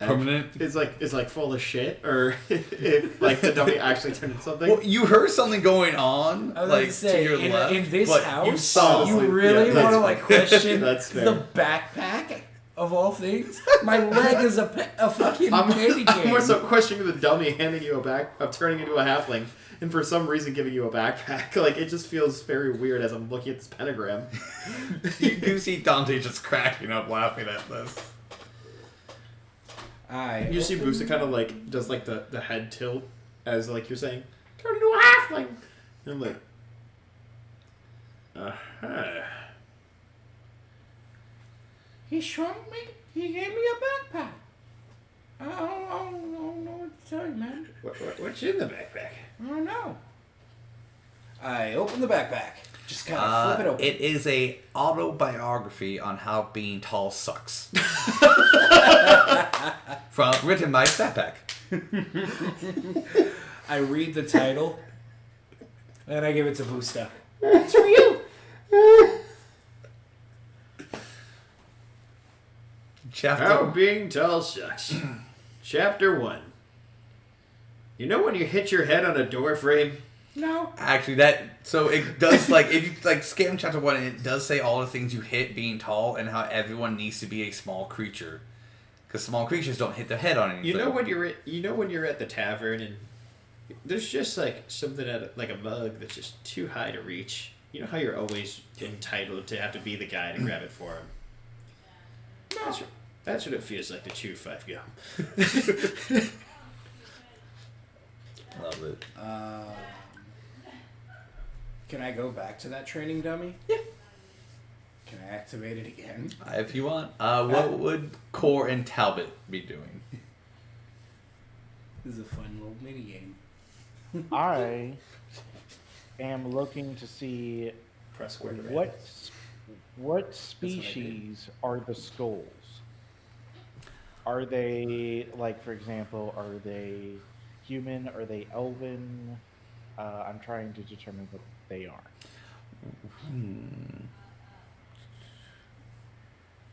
Permanent? Is like full of shit, or if like the dummy actually turned into something? Well, you heard something going on, I was like gonna say, to your left. in this but house, you saw you it. really Yeah, want to that's like fair. question That's fair. the backpack of all things. My leg is a fucking candy I'm cane. more so questioning the dummy handing you turning into a halfling, and for some reason giving you a backpack. Like, it just feels very weird as I'm looking at this pentagram. You do see Dante just cracking up laughing at this. You see Bousta kind of like does like the head tilt as like you're saying, turn into a halfling. And I'm like, He shrunk me. He gave me a backpack. I don't know what to tell you, man. What's in the backpack? I don't know. I open the backpack. Just kind of flip it open. It is a autobiography on how being tall sucks. Written by Backpack. I read the title, and I give it to Bousta. It's for you. Chapter. How being tall sucks. Chapter 1. You know when you hit your head on a door frame? No. Actually, so it does, like, if you, like, scan chapter 1, it does say all the things you hit being tall and how everyone needs to be a small creature. Because small creatures don't hit their head on anything. You know when you're at the tavern and there's just like something like a mug that's just too high to reach. You know how you're always entitled to have to be the guy to grab it for him. That's what it feels like to chew 5 gum. Love it. Can I go back to that training dummy? Yeah. Can I activate it again? If you want. What would Core and Talbot be doing? This is a fun little mini game. I am looking to see Press square to what species are the skulls. Are they, like, for example, are they human? Are they elven? I'm trying to determine what they are.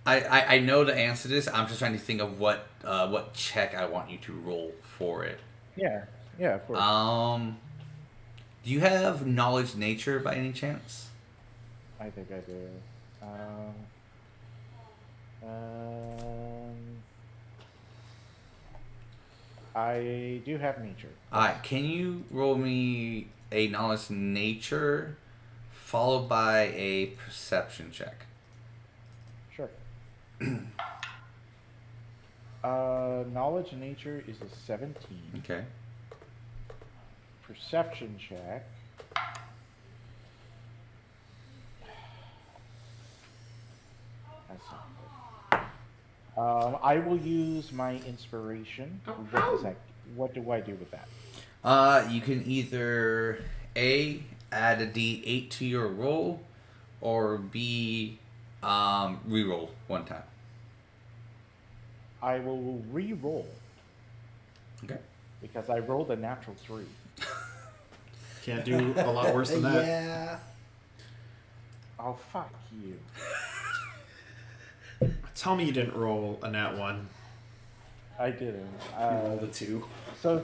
I know the answer to this. I'm just trying to think of what check I want you to roll for it. Yeah, of course. Do you have knowledge nature by any chance? I think I do. I do have nature. Alright, can you roll me a knowledge nature followed by a perception check? Sure. Knowledge nature is a 17. Okay. Perception check. That's not good. I will use my inspiration. What do I do with that? You can either A, add a D8 to your roll, or B, reroll one time. I will re-roll Okay. because I rolled a natural 3. Can't do a lot worse than that. Yeah. Oh, fuck you. Tell me you didn't roll a nat 1. I didn't. Roll the 2. So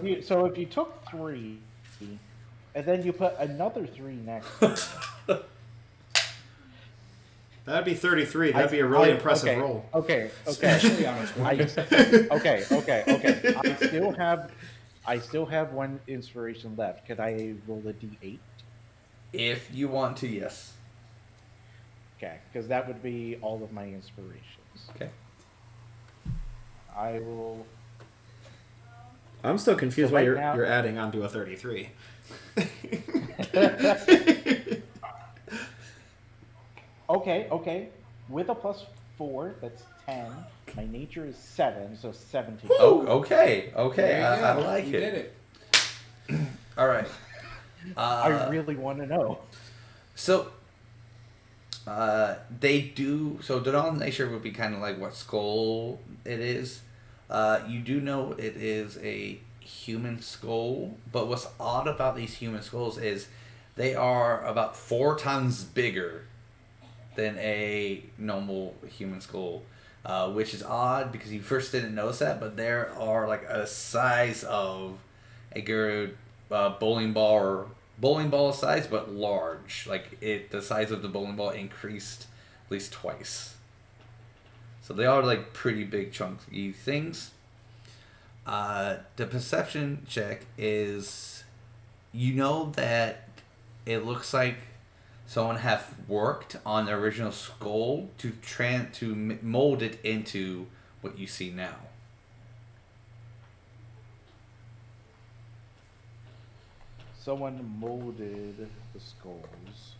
if you took 3, and then you put another 3 next to it, That'd be 33. That'd be a really impressive roll. Okay. Especially on a 20. Okay. I still have one inspiration left. Could I roll a D8? If you want to, yes. Okay, because that would be all of my inspirations. Okay. I will. I'm still confused So why right now- you're adding onto a 33. Okay. With a +4, that's 10. My nature is 7, so 17. Oh, okay. I like You it. did it. All right. I really want to know. So, they do. So, denomination would be kind of like what skull it is. You do know it is a human skull, but what's odd about these human skulls is they are about 4 times bigger than a normal human skull, which is odd because you first didn't notice that, but there are like a size of a good bowling ball size, but large. Like the size of the bowling ball increased at least twice. So they are like pretty big chunky things. The perception check is, you know that it looks like someone have worked on the original skull to mold it into what you see now. Someone molded the skulls.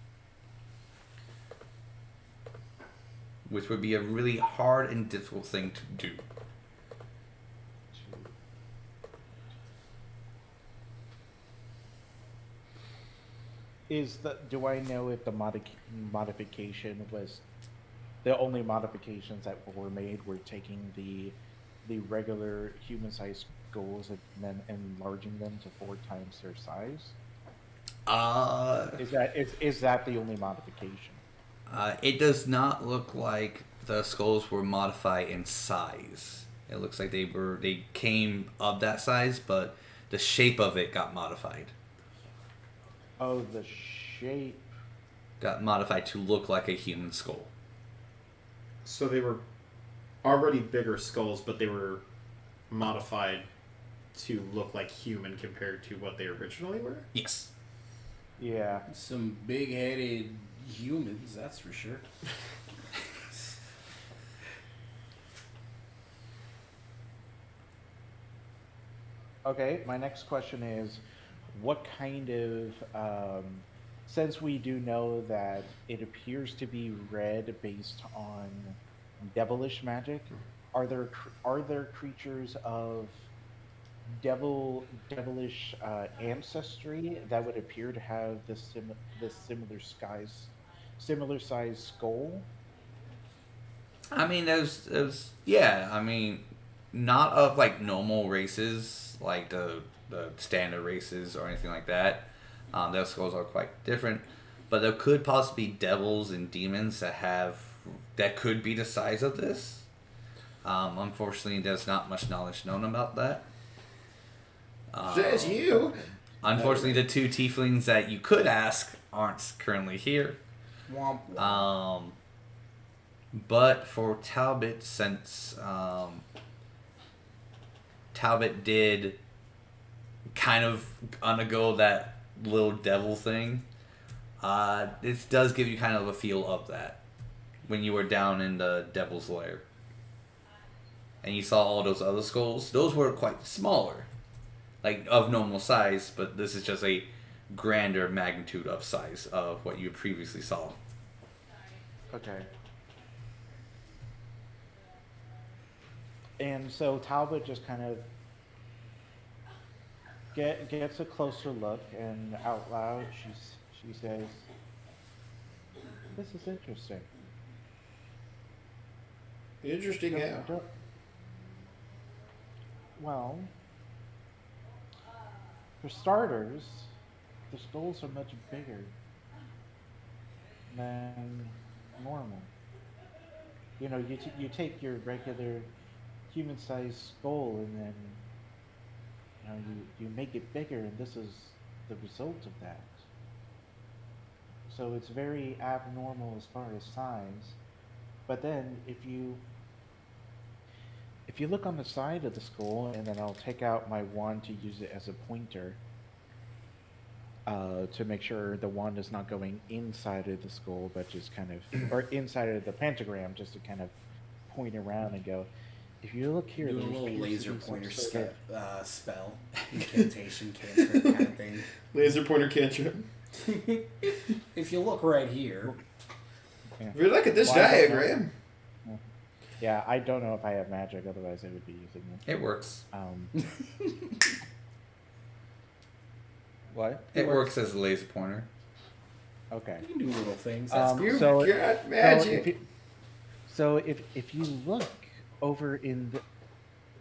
Which would be a really hard and difficult thing to do. Do I know if the modification was the only modifications that were made were taking the regular human-sized skulls and then enlarging them to 4 times their size? Is that the only modification? It does not look like the skulls were modified in size. It looks like they came of that size, but the shape of it got modified. Oh, the shape Got modified to look like a human skull. So they were already bigger skulls, but they were modified to look like human compared to what they originally were? Yes. Yeah. Some big-headed humans, that's for sure. Okay, my next question is, what kind of, since we do know that it appears to be red based on devilish magic, are there creatures of devilish ancestry that would appear to have this similar size skull? I mean, there's yeah. I mean, not of like normal races, like the standard races or anything like that. Their skulls are quite different, but there could possibly be devils and demons that could be the size of this. Unfortunately, there's not much knowledge known about that. Says you. Unfortunately, the 2 tieflings that you could ask aren't currently here. Womp womp. But for Talbot, since Talbot did kind of undergo that little devil thing, this does give you kind of a feel of that when you were down in the devil's lair. And you saw all those other skulls. Those were quite smaller, like of normal size, but this is just a grander magnitude of size of what you previously saw. Okay. And so Talbot just kind of gets a closer look, and out loud she says, "This is interesting." Interesting, yeah. Well, for starters, the skulls are much bigger than normal. You know, you take your regular human-sized skull and then you make it bigger, and this is the result of that. So it's very abnormal as far as size. But then if you look on the side of the skull, and then I'll take out my wand to use it as a pointer to make sure the wand is not going inside of the skull, but just kind of, or inside of the pentagram, just to kind of point around and go, if you look here, Do a there's little appears to laser be some pointer sort of- spell, incantation, cantrip kind of thing. Laser pointer cantrip. If you look right here, Yeah. If you look at this Well, I don't know. diagram, Yeah, I don't know if I have magic, otherwise I would be using it. It works. What? It works as a laser pointer. Okay. you can do little things. That's you've so- got magic. So if you look over in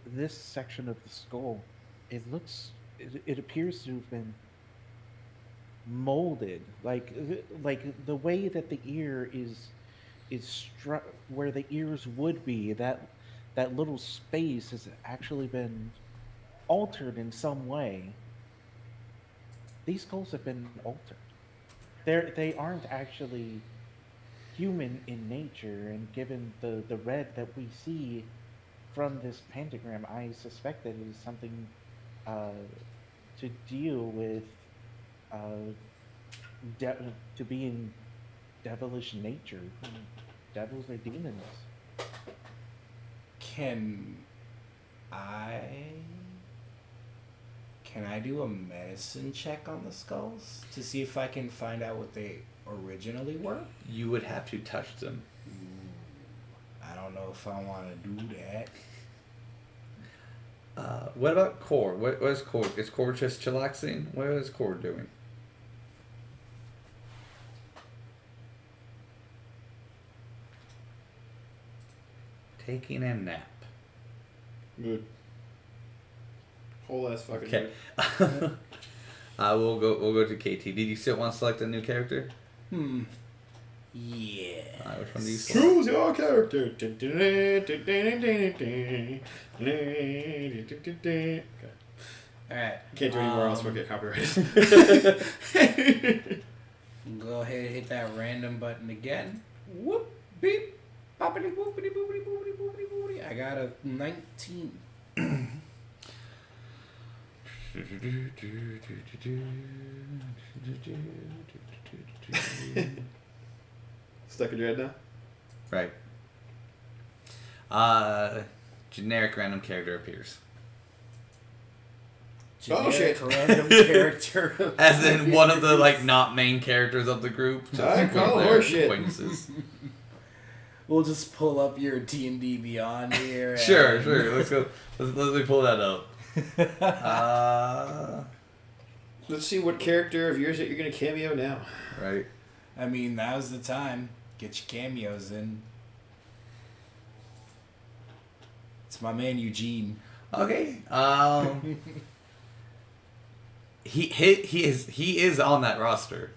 this section of the skull, it appears to have been molded, like the way that the ear is struck, where the ears would be. That little space has actually been altered in some way. These skulls have been altered. They aren't actually human in nature, and given the red that we see from this pentagram, I suspect that it is something to deal with to be in devilish nature, devils or demons. Can I do a medicine check on the skulls to see if I can find out what they originally were? You would have to touch them. I don't know if I want to do that. What about Core? What is Core? Is Core just chillaxing? What is Core doing? Taking a nap. Good. Whole ass fucking. Okay. We'll go to KT. Did you still want to select a new character? Yeah. Which one do you select? Choose your character. Okay. Alright. Can't do any more else. We'll get copyrighted. Go ahead and hit that random button again. Whoop, beep, boppity, boopity, boopity, boopity, boopity, boopity. I got a 19. Stuck in your head now? Right. Generic random character appears. Oh, shit. Random character. As in one of the not main characters of the group. Just I one of call their horseshit. acquaintances. We'll just pull up your D&D Beyond here. And... Sure. Let's go. Let me pull that up. Let's see what character of yours that you're going to cameo now. Right. I mean, now's the time. Get your cameos in. It's my man Eugene. Okay. He is on that roster.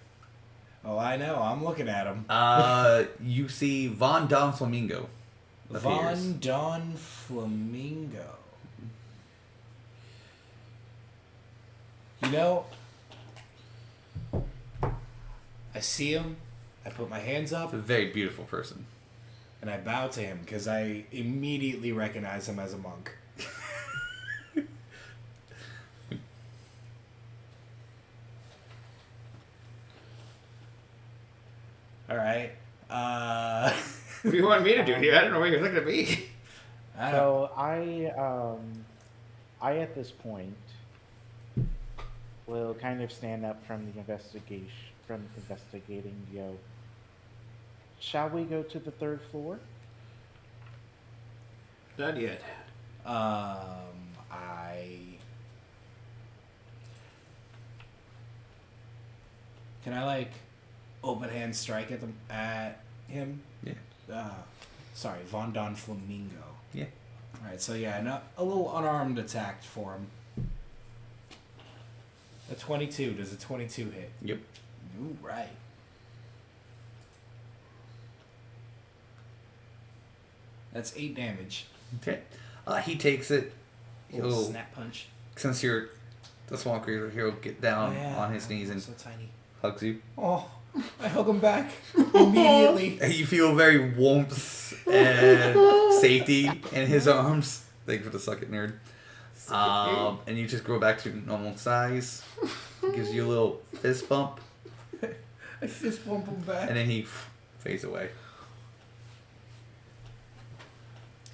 Oh, I know. I'm looking at him. You see Von Don Flamingo appears. Von Don Flamingo. You know, I see him. I put my hands up. He's a very beautiful person. And I bow to him because I immediately recognize him as a monk. All right. What do you want me to do here? I don't know why you're looking at me. So I at this point will kind of stand up from investigating. Go. Shall we go to the third floor? Not yet. Can I like open hand strike at him? Yeah. Sorry, Von Don Flamingo. Yeah. All right, so yeah, a little unarmed attack for him. A 22. Does a 22 hit? Yep. Ooh, right. That's 8 damage. Okay. He takes it. Little He'll, snap punch. since you're the swamp creature, he'll get down on his knees and so tiny. hugs you. Oh, I hug him back immediately. And you feel very warmth and safety in his arms. Thank you for the suck it, nerd. And you just grow back to normal size. Gives you a little fist bump. I fist bump him back. And then he fades away.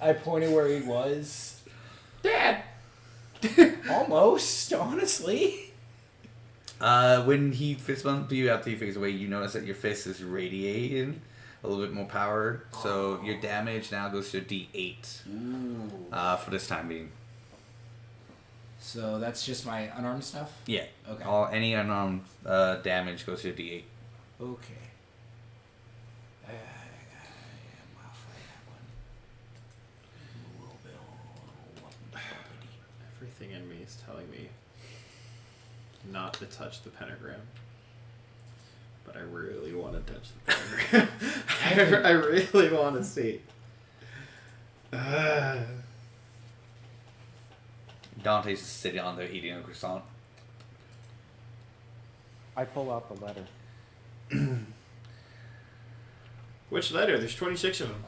I pointed where he was. Dad! Almost, honestly. When he fist bumps you after he fades away, you notice that your fist is radiating a little bit more power. So your damage now goes to D8 for this time being. So that's just my unarmed stuff? Yeah. Okay. Any unarmed damage goes to D8. Okay. I'll find that one. Everything in me is telling me not to touch the pentagram. But I really want to touch the pentagram. I really want to see. Dante's just sitting on there eating a croissant. I pull out the letter. Which letter? There's 26 of them.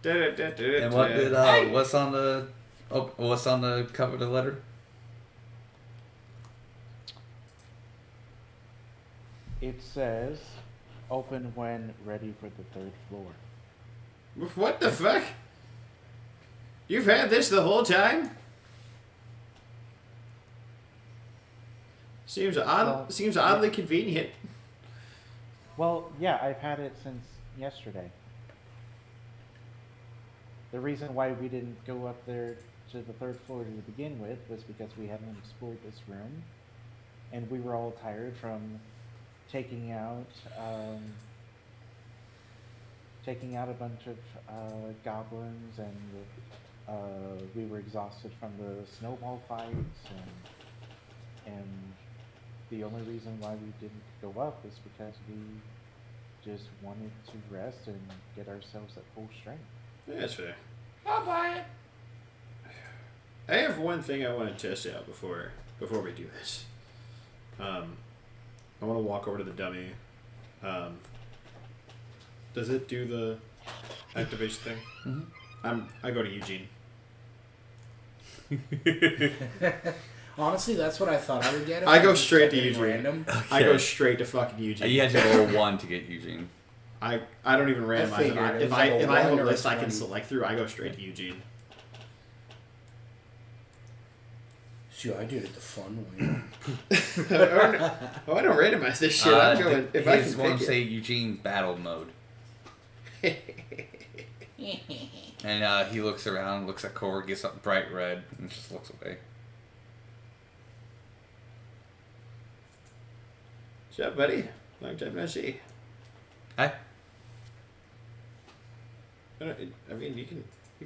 And what did what's on the cover of the letter? It says, "Open when ready for the 3rd floor." What the fuck? You've had this the whole time? Seems oddly convenient. Well, yeah, I've had it since yesterday. The reason why we didn't go up there to the 3rd floor to begin with was because we hadn't explored this room, and we were all tired from taking out a bunch of goblins, and we were exhausted from the snowball fights, and the only reason why we didn't go up is because we just wanted to rest and get ourselves at full strength. Yeah, that's fair. I'll buy it. I have one thing I want to test out before we do this. I want to walk over to the dummy. Does it do the activation thing? Mm-hmm. I go to Eugene. Honestly, that's what I thought I would get. I go straight to Eugene. Random. Okay. I go straight to fucking Eugene. You had to roll 1 to get Eugene. I don't even randomize it. figured it If was I like a have a one or list I can 20. select through, I go straight to Eugene. See, I did it the fun way. I don't randomize this shit. I'm going if I his can one pick say it. Eugene battle mode. And he looks around, looks at Kori, gets up bright red, and just looks away. What's up, buddy? Long time no see. Hi. I mean, you can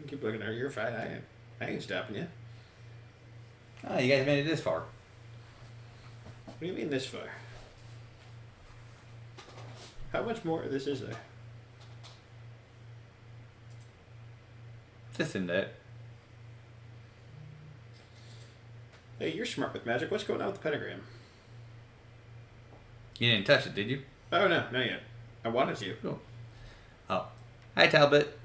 keep looking at her. You're fine. I ain't stopping you. Oh, you guys made it this far. What do you mean this far? How much more of this is there? Just in that. Hey, you're smart with magic. What's going on with the pentagram? You didn't touch it, did you? Oh, no, not yet. I wanted to. Cool. Oh. Hi, Talbot.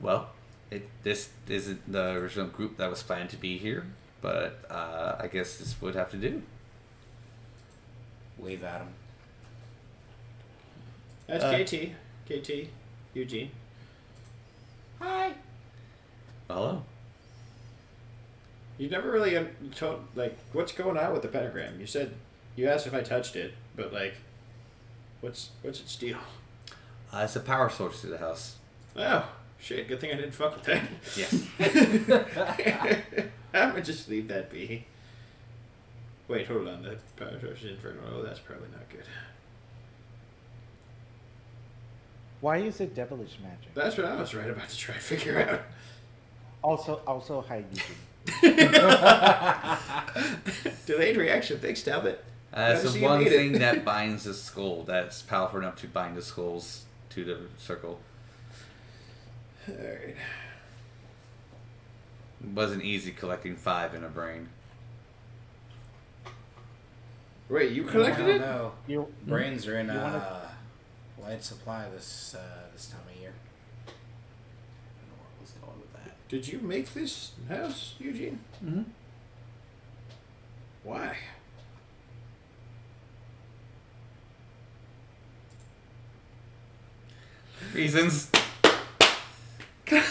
Well, this isn't the original group that was planned to be here, but I guess this would have to do. Wave at him. That's KT, Eugene. Hi. Hello. You never really told, like, what's going on with the pentagram? You asked if I touched it, but, like, what's its deal? It's a power source to the house. Oh, shit. Good thing I didn't fuck with that. Yeah. I'm going to just leave that be. Wait, hold on. The power source is infernal. Oh, that's probably not good. Why is it devilish magic? That's what I was right about to try to figure out. Also high using. Delayed reaction. Thanks, Talbot. It's Notice the you one made thing it. that binds the skull that's powerful enough to bind the skulls to the circle. Alright. It wasn't easy collecting 5 in a brain. Wait, you I collected don't it? know. You, Brains are in You wanna- light supply this time of year. I don't know where I was going with that. Did you make this house, Eugene? Mm-hmm. Why? Reasons. Can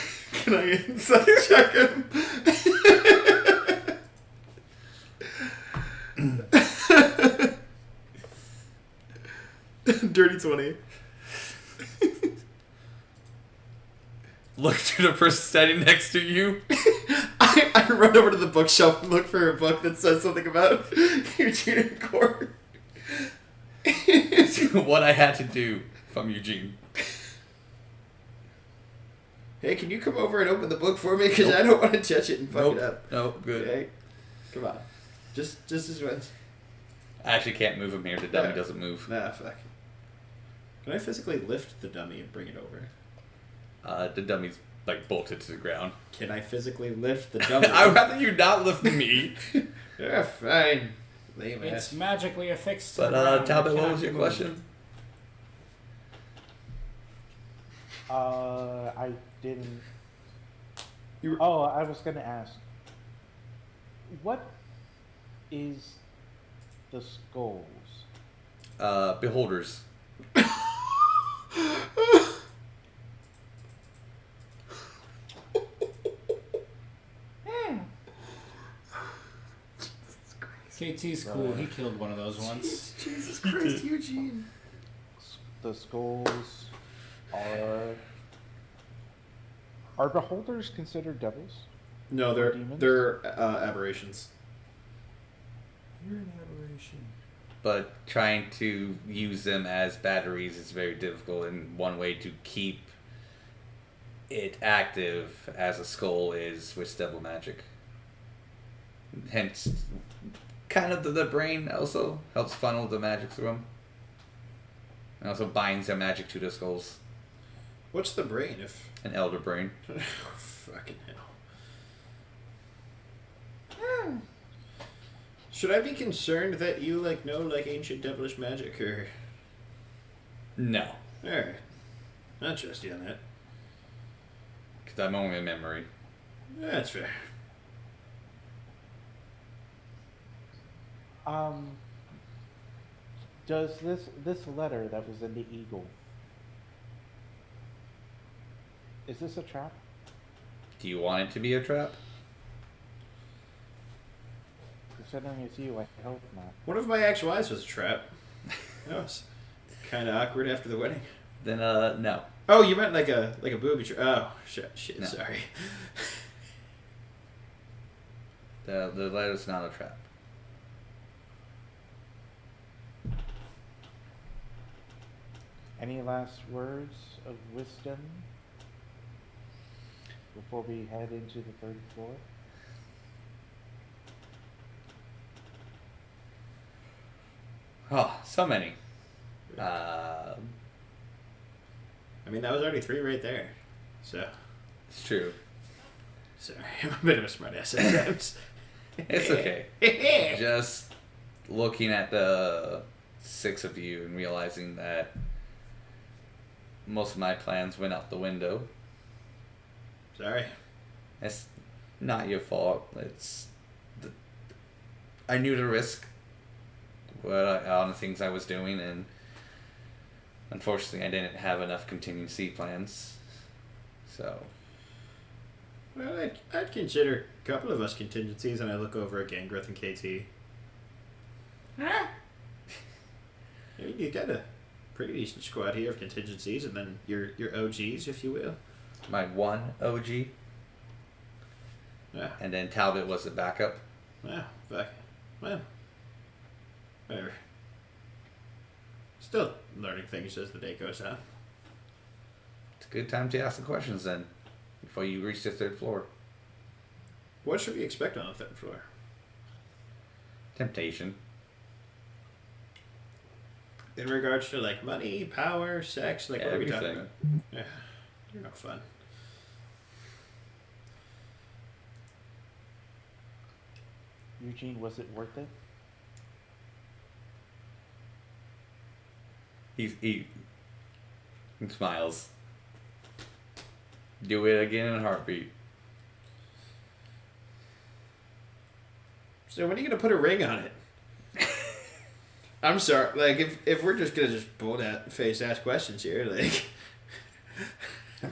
I inside check him? Dirty 20. Look to the person standing next to you. I run over to the bookshelf and look for a book that says something about Eugene and Kori. What I had to do from Eugene. Hey, can you come over and open the book for me? Because I don't want to touch it and fuck it up. Nope, good. Okay? Come on. Just this once. I actually can't move him here. The dummy doesn't move. Nah, fuck. Can I physically lift the dummy and bring it over? The dummy's like bolted to the ground. Can I physically lift the dummy? I'd rather you not lift me. Yeah, fine. Lame ass. It's magically affixed to But the ground. Talbot, It what cannot was your be question? I didn't. You were- Oh, I was gonna ask. What is the skulls? Beholders. KT's cool. He killed one of those once. Jesus Christ, Eugene. The skulls are beholders considered devils? No, Demons? they're aberrations. You're an aberration. But trying to use them as batteries is very difficult, and one way to keep it active as a skull is with devil magic. Hence, kind of the brain also helps funnel the magic through them. And also binds their magic to the skulls. What's the brain if... An elder brain. Fucking hell. Should I be concerned that you, know, ancient devilish magic, or... No. Alright. I'll trust you on that. Because I'm only a memory. That's fair. Does this letter that was in the Eagle, is this a trap? Do you want it to be a trap? Considering it's you, I hope not. One of my ex-wives was a trap. That was kind of awkward after the wedding. Then, no. Oh, you meant like a booby trap. Oh, shit, No. sorry. The letter's not a trap. Any last words of wisdom before we head into the third floor? Oh, so many. I mean, that was already 3 right there. So, It's true. sorry, I'm a bit of a smartass at times. It's okay. Just looking at the 6 of you and realizing that most of my plans went out the window. Sorry. It's not your fault. I knew the risk on the things I was doing, and unfortunately I didn't have enough contingency plans. So, Well, I'd consider a couple of us contingencies, and I look over at Gangreth and KT. I mean, you gotta pretty decent squad here of contingencies, and then your OGs, if you will. My one OG. Yeah. And then Talbot was the backup. Yeah. Fuck. Well. Whatever. Still learning things as the day goes on. It's a good time to ask the questions then, before you reach the 3rd floor. What should we expect on the 3rd floor? Temptation. In regards to like money, power, sex, like what are we talking about? Yeah, you're no fun. Eugene, was it worth it? He smiles. Do it again in a heartbeat. So when are you gonna put a ring on it? I'm sorry, like if we're just gonna bold face ask questions here, like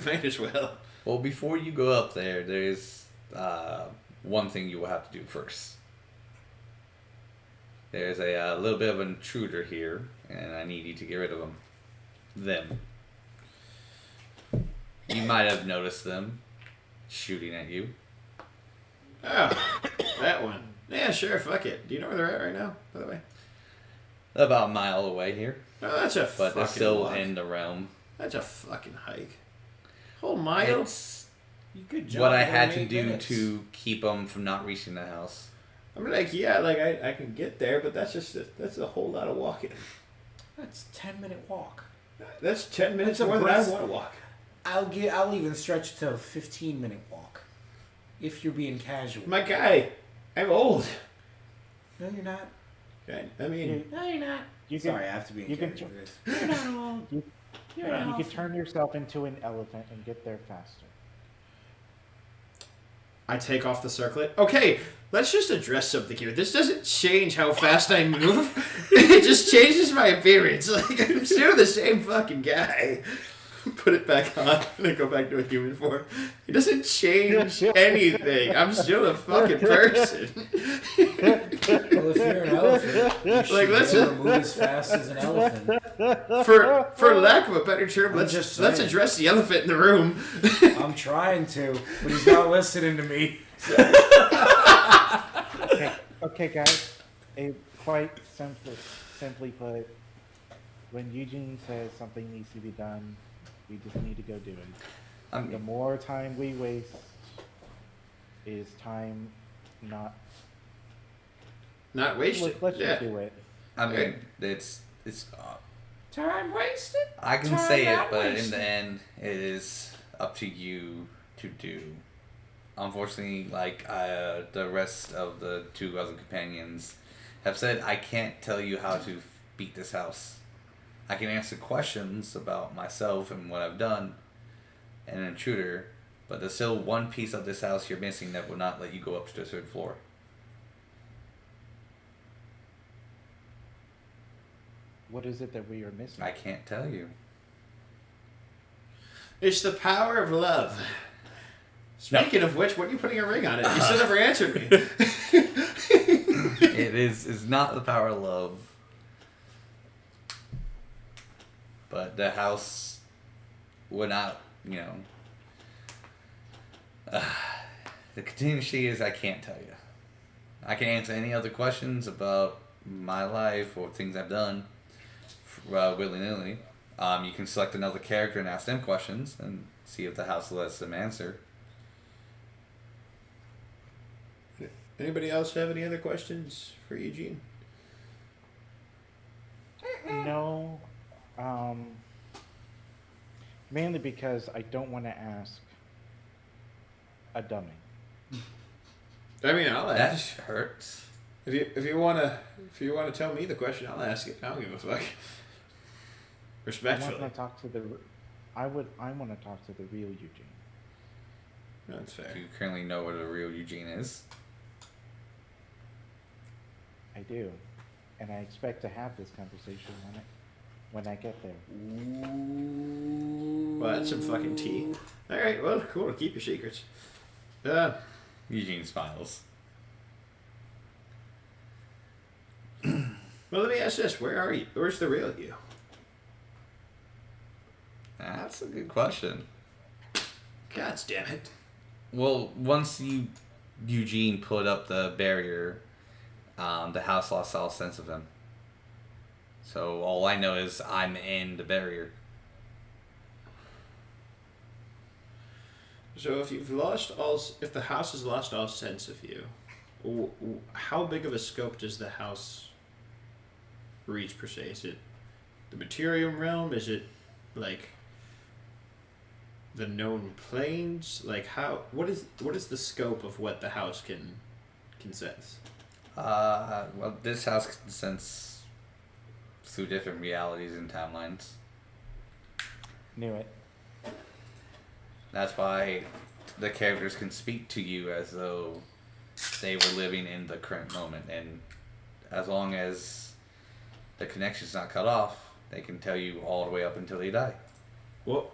might as well. Well, before you go up there, there's one thing you will have to do first. There's a little bit of an intruder here, and I need you to get rid of them. You might have noticed them shooting at you. Oh, that one. Yeah, sure, fuck it. Do you know where they're at right now, by the way? About a mile away here, Oh, that's a but fucking they're still walk. in the realm. That's a fucking hike. Whole mile? It's Good job. what I in had to 8 do minutes. to keep them from not reaching the house. I'm like, yeah, like I can get there, but that's a whole lot of walking. That's a 10-minute walk. That's 10 minutes That's a more than I breath- want to walk. I'll even stretch it to a 15-minute walk. If you're being casual. My guy, I'm old. No, you're not. Okay, I mean, No, you're not. You can, Sorry, I have to be in you can character. You're not old. You You're not can turn yourself into an elephant and get there faster. I take off the circlet. Okay, let's just address something here. This doesn't change how fast I move. It just changes my appearance. Like, I'm still the same fucking guy. Put it back on and then go back to a human form. It doesn't change anything. I'm still a fucking person. Well, if you're an elephant, you should Like, let's be able to just- move as fast as an elephant. For lack of a better term, I'm let's just let's saying. address the elephant in the room. I'm trying to, but he's not listening to me. Okay, guys. Quite simply put, when Eugene says something needs to be done, we just need to go do it. The more time we waste is time not. Not wasted. Let's Yeah. just do it. I mean, it's Time wasted? I can Time say it, not but in wasted. the end, it is up to you to do. Unfortunately, like the rest of the 2 other companions have said, I can't tell you how to beat this house. I can answer questions about myself and what I've done, and an intruder, but there's still one piece of this house you're missing that will not let you go up to the 3rd floor. What is it that we are missing? I can't tell you. It's the power of love. Speaking of which, when are you putting a ring on it? You still never answered me. It is not the power of love, but the house would not, the contingency is I can't tell you. I can answer any other questions about my life or things I've done willy-nilly. You can select another character and ask them questions and see if the house lets them answer. Anybody else have any other questions for Eugene? No. Mainly because I don't want to ask a dummy. I mean, I'll That ask. hurts. If you wanna tell me the question, I'll ask it. I don't give a fuck. I Respectfully. want to talk to the. I want to talk to the real Eugene. That's fair. Do you currently know what a real Eugene is? I do, and I expect to have this conversation when I get there. Well, that's some fucking tea. All right. Well, cool. Keep your secrets. Eugene smiles. Well, let me ask this: where are you? Where's the real you? That's a good question. God damn it. Well, once Eugene put up the barrier, the house lost all sense of him. So all I know is I'm in the barrier. So if if the house has lost all sense of you, how big of a scope does the house reach per se? Is it the materium realm? Is it like the known planes? Like what is the scope of what the house can sense? Well, this house can sense through different realities and timelines. Knew it. That's why the characters can speak to you as though they were living in the current moment, and as long as the connection's not cut off, they can tell you all the way up until they die. What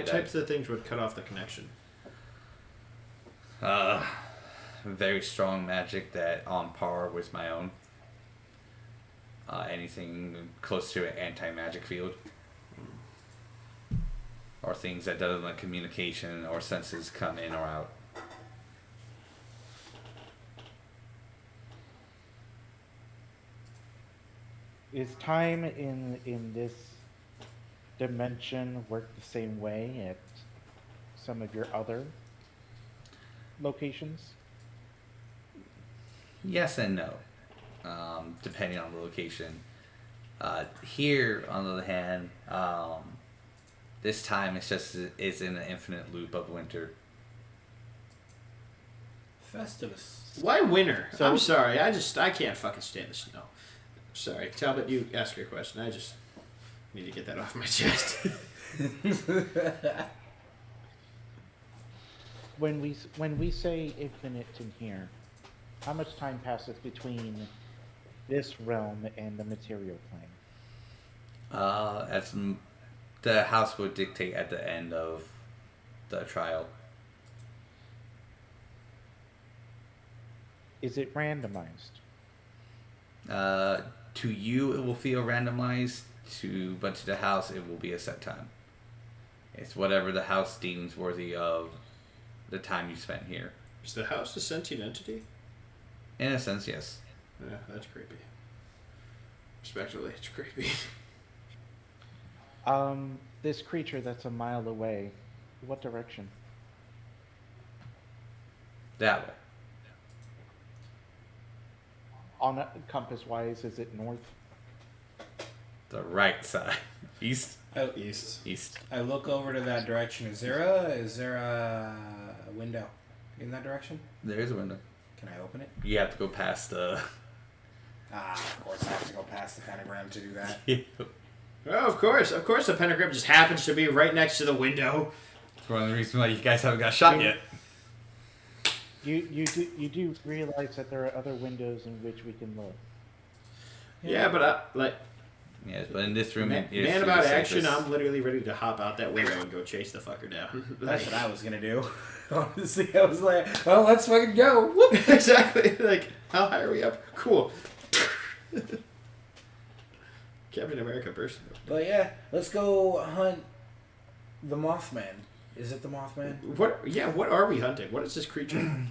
types of things would cut off the connection? Very strong magic that on par with my own. Anything close to an anti-magic field. Or things that doesn't let communication or senses come in or out. Is time in this dimension work the same way at some of your other locations? Yes and no, depending on the location. Here, on the other hand, this time it's in an infinite loop of winter. Festivus. Why winter? So- I'm sorry. I can't fucking stand the snow. Sorry, Talbot, you ask your question. I just need to get that off my chest. When we say infinite in here, how much time passes between this realm and the material plane? The house would dictate at the end of the trial. Is it randomized? To you, it will feel randomized. But to the house, it will be a set time. It's whatever the house deems worthy of the time you spent here. Is the house a sentient entity? In a sense, yes. Yeah, that's creepy. Respectively, it's creepy. This creature that's a mile away, what direction? That way. On a compass-wise, is it north? The right side. East? Oh, east. East. I look over to that direction. Is there a window in that direction? There is a window. Can I open it? You have to go past the... Of course I have to go past the pentagram to do that. Oh, of course. Of course the pentagram just happens to be right next to the window. It's one of the reasons why you guys haven't got shot yet. You do realize that there are other windows in which we can look. Yeah, but Yes, but in this room... man about action, I'm literally ready to hop out that window and go chase the fucker down. That's what I was gonna do. Honestly, I was like, well, let's fucking go. Whoop. Exactly. Like, how high are we up? Cool. Captain America person. But yeah, let's go hunt the Mothman. Is it the Mothman? What are we hunting? What is this creature?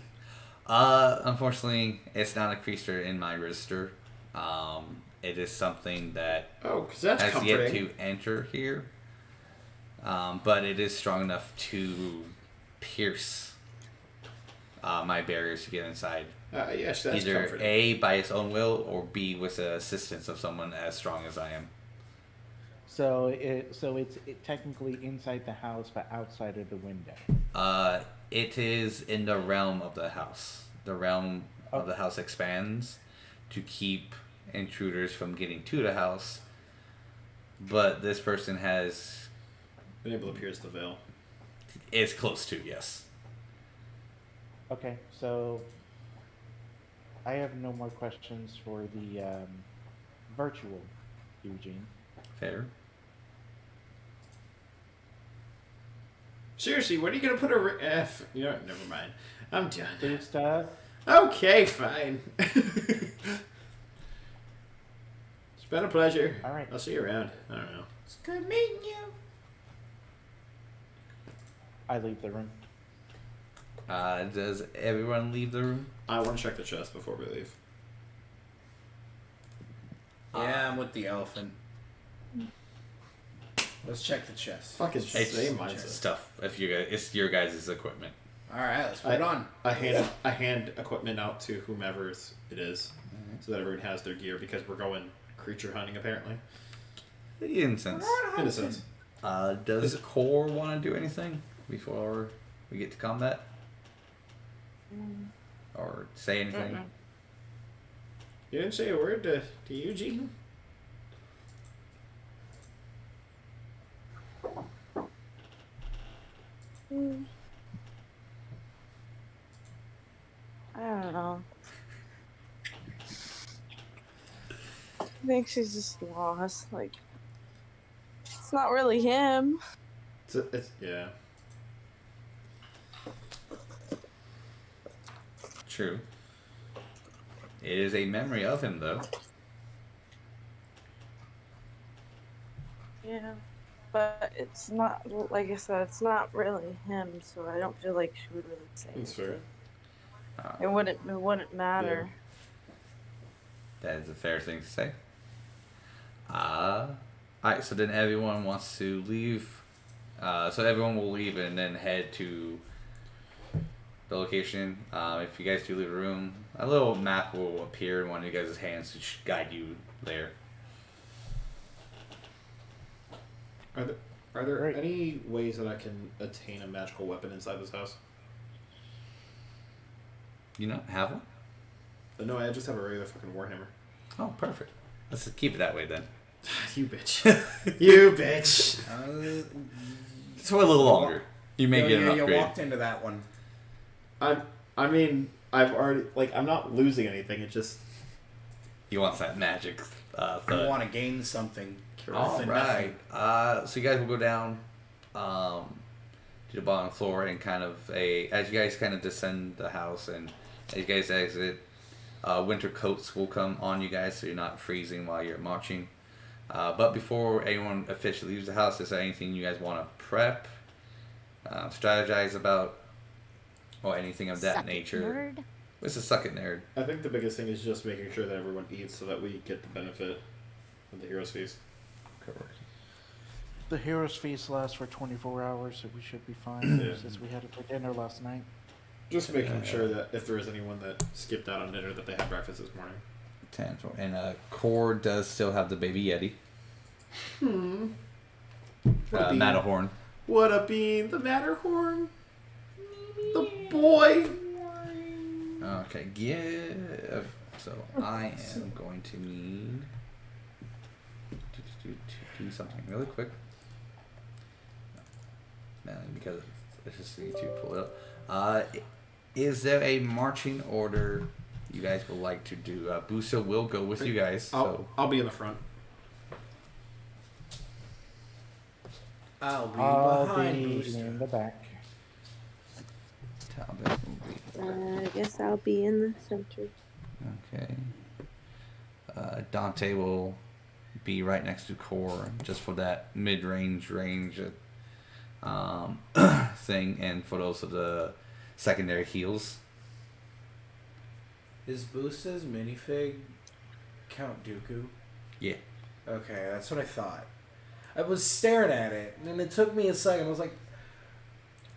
Unfortunately, it's not a creature in my register. It is something that Because that's has comforting. yet to enter here. But it is strong enough to pierce my barriers to get inside. Yes, that's Either comforting. A, by its own will, or B, with the assistance of someone as strong as I am. So it's technically inside the house, but outside of the window. It is in the realm of the house. The realm of the house expands to keep intruders from getting to the house. But this person has... been able to pierce the veil. Is close to, yes. Okay, so I have no more questions for the virtual Eugene. Fair. Seriously, when are you going to put a... you know what? Never mind. I'm done. Bousta, Okay, fine. It's been a pleasure. All right. I'll see you around. I don't know. It's good meeting you. I leave the room. Does everyone leave the room? I want to check the chest before we leave. Yeah, I'm with the elephant. Let's check the chest. Fucking It's same mindset. stuff. If you guys, it's your guys' equipment. All right, let's put it on. I hand equipment out to whomever it is, so that everyone has their gear because we're going creature hunting apparently. In a sense. In a sense. Does Core want to do anything before we get to combat? Or say anything? You didn't say a word to Eugene? I don't know. I think she's just lost. Like, it's not really him. It's yeah. True. It is a memory of him, though. Yeah. But it's not, like I said, it's not really him, so I don't feel like she would really say That's it. fair. It wouldn't matter. That is a fair thing to say. Alright, so then everyone wants to leave. So everyone will leave and then head to the location. If you guys do leave the room, a little map will appear in one of you guys' hands to guide you there. Are there any ways that I can attain a magical weapon inside this house? You not have one? No, I just have a regular fucking warhammer. Oh, perfect. Let's just keep it that way then. You bitch. You bitch. It's for a little longer. You may get an You upgrade. walked into that one. I mean, I've already I'm not losing anything. It just You want that magic You thud. want to gain something. All than right. nothing. So you guys will go down to the bottom floor and kind of as you guys kind of descend the house and as you guys exit, winter coats will come on you guys so you're not freezing while you're marching. But before anyone officially leaves the house, is there anything you guys want to prep, strategize about, or anything of that Suck it, nature? nerd. What's a suck it, nerd? I think the biggest thing is just making sure that everyone eats so that we get the benefit of the hero's feast. The hero's feast lasts for 24 hours, so we should be fine Yeah. since we had it for dinner last night. Just making sure that if there is anyone that skipped out on dinner, that they had breakfast this morning. 10, and Core does still have the baby Yeti. Matterhorn. What a bean! The Matterhorn! The boy! Okay, give. So I am going to need to do something really quick. Man, because let's just need to pull it up. Is there a marching order you guys would like to do? Bousta will go with you guys. So I'll be in the front. I'll be I'll behind be Bousta. in the back. Talbot will be. I guess I'll be in the center. Okay. Dante will be right next to Core just for that mid-range range thing, and for those of the secondary heals. Is Bousta's minifig Count Dooku? Yeah. Okay, that's what I thought. I was staring at it, and it took me a second. I was like,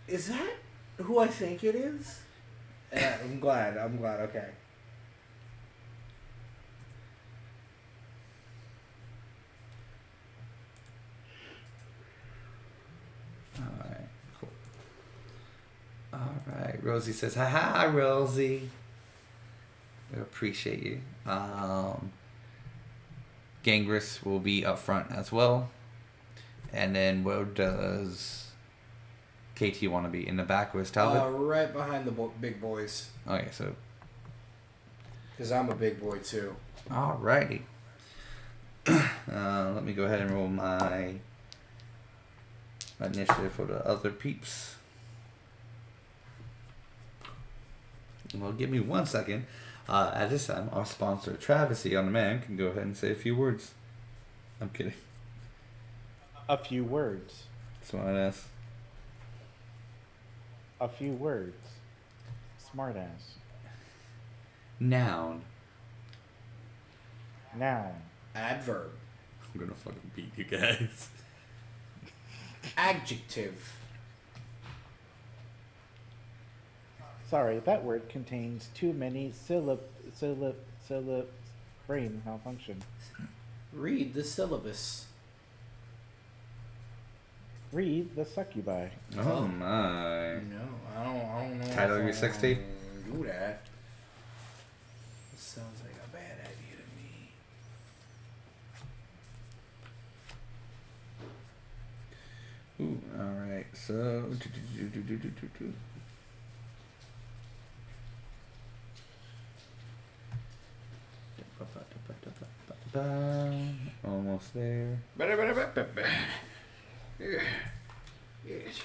is that who I think it is? Yeah, I'm glad. Okay. Alright, cool. Alright, Rosie says, haha, Rosie. We appreciate you. Gangreth will be up front as well. And then where does KT want to be? In the back with Talbot? Right behind the big boys. Okay, so Because I'm a big boy, too. alrighty. Let me go ahead and roll my initiative for the other peeps. Well, give me 1 second. At this time, our sponsor, Travis on the Man, can go ahead and say a few words. I'm kidding. A few words. Smart ass. a few words. Smartass. Noun. Noun. Adverb. I'm gonna fucking beat you guys. Adjective. Sorry, that word contains too many syllab brain malfunction. Read the syllabus. Read the succubi. Oh my. No, I don't know. Title if your I 60? wanna do that. This sounds like a bad idea to me. Ooh, alright, so. Almost there. Yes.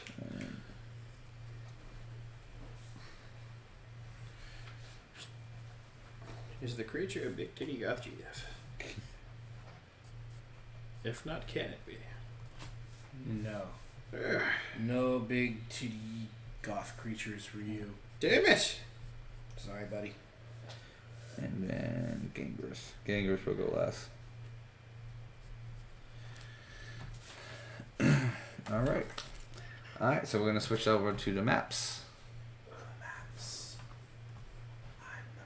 Is the creature a big titty goth GF? If not, can it be? No. No big titty goth creatures for you. Damn it! Sorry, buddy. And then Gangreth. Gangreth will go last. Alright. Alright, so we're going to switch over to the maps. Maps. I'm the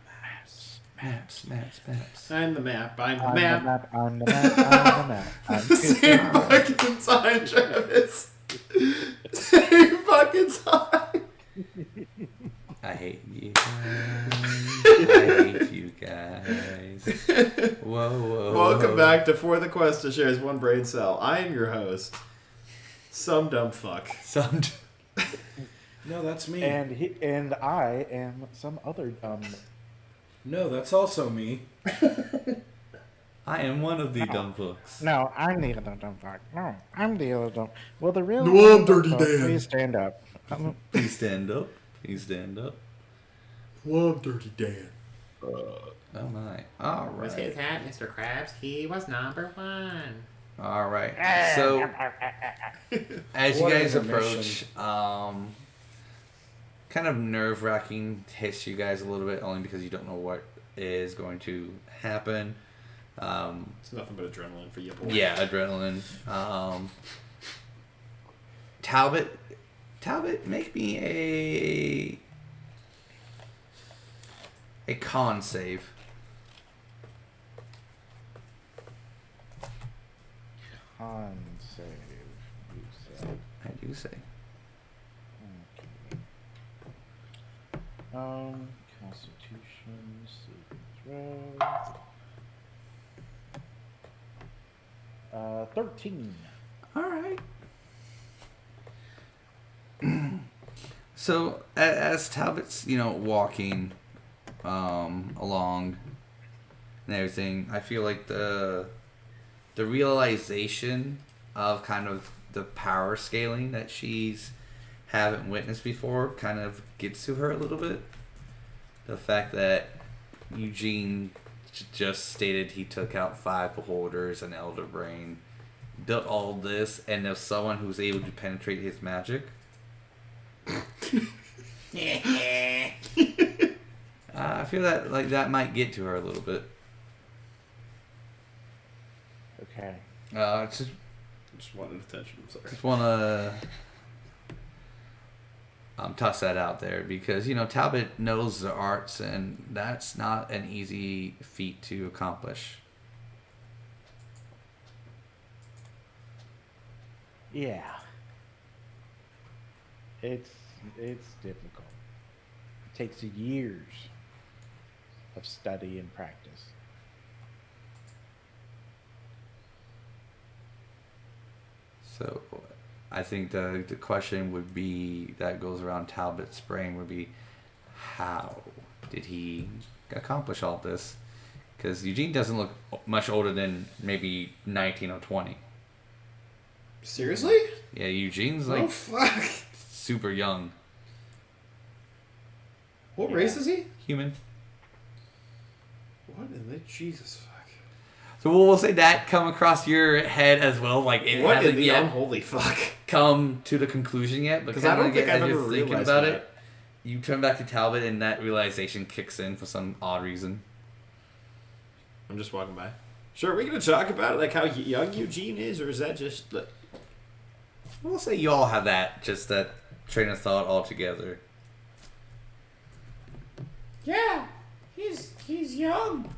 maps. Maps. I'm the map. I'm the I'm map. the map. I'm the map. I'm the map. I'm Same fucking time, Travis. Same fucking time. I hate you guys. I hate you guys. Whoa. Welcome back to For the Quest to Shares One Brain Cell. I am your host, some dumb fuck. No, that's me. and I am some other dumb. No, that's also me. I am one of the dumb books. No, I'm the other dumb fuck. No, I'm the other dumb. Well, the real. No, I'm dumb Dirty fuck, Dan. Please stand up. Please stand up. Please stand up. Love Dirty Dan. Oh my. Alright. hat, Mr. Krabs? He was number one. Alright. So, as you What guys information. approach, kind of nerve-wracking hits you guys a little bit, only because you don't know what is going to happen. It's nothing but adrenaline for you, boy. Yeah, adrenaline. Talbot, make me a con save. Con save. You said. I do say. Okay. Constitution saving throw. 13. All right. So as Talbot's, walking along and everything, I feel like the realization of kind of the power scaling that she's haven't witnessed before kind of gets to her a little bit. The fact that Eugene just stated he took out 5 beholders, an elder brain, did all this, and there's someone who's able to penetrate his magic. I feel that that might get to her a little bit. Okay. Just wanted attention. I'm sorry. Just want to toss that out there because Talbot knows the arts, and that's not an easy feat to accomplish. Yeah. It's difficult. It takes years of study and practice. So I think the question would be that goes around Talbot's brain would be, how did he accomplish all this? Because Eugene doesn't look much older than maybe 19 or 20. Seriously? Yeah, Eugene's Oh, fuck. super young. What race is he? Human. What in the Jesus fuck? So we'll say that come across your head as well. Like it What in hasn't the yet unholy fuck? come to the conclusion yet. Because I don't think I've ever thinking realized about that. it. You turn back to Talbot, and that realization kicks in for some odd reason. I'm just walking by. Sure, we're gonna talk about it, like how young Eugene is, or is that just? We'll say you all have that train of thought all together. Yeah, he's young.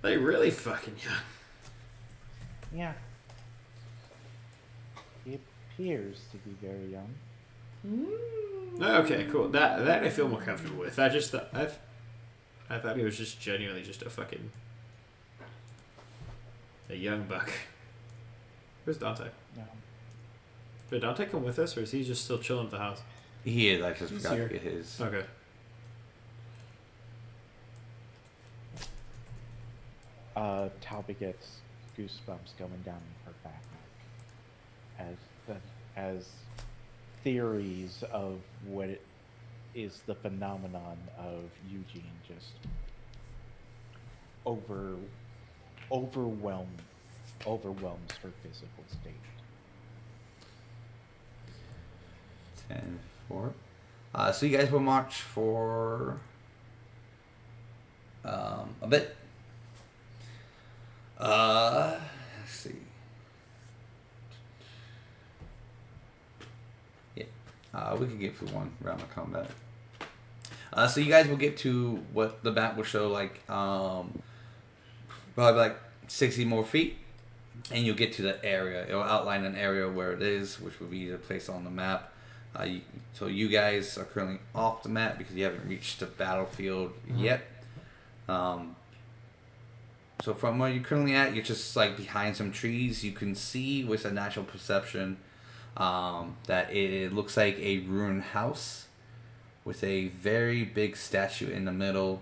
Like really fucking young. Yeah. He appears to be very young. Okay, cool. That I feel more comfortable with. I just thought I thought he was just genuinely just a fucking a young buck. Where's Donta? No. Did Donta come with us, or is he just still chilling at the house? He is. I just He's forgot here. to get his. Okay. Talbot gets goosebumps going down her back as theories of what it is the phenomenon of Eugene just overwhelms her physical state. 10, 4. So you guys will march for a bit. Let's see. Yeah, we can get through one round of combat. So you guys will get to what the map will show, like probably like 60 more feet, and you'll get to the area. It'll outline an area where it is, which will be the place on the map. So you guys are currently off the map because you haven't reached the battlefield yet. So from where you're currently at, you're just like behind some trees. You can see with a natural perception that it looks like a ruined house with a very big statue in the middle.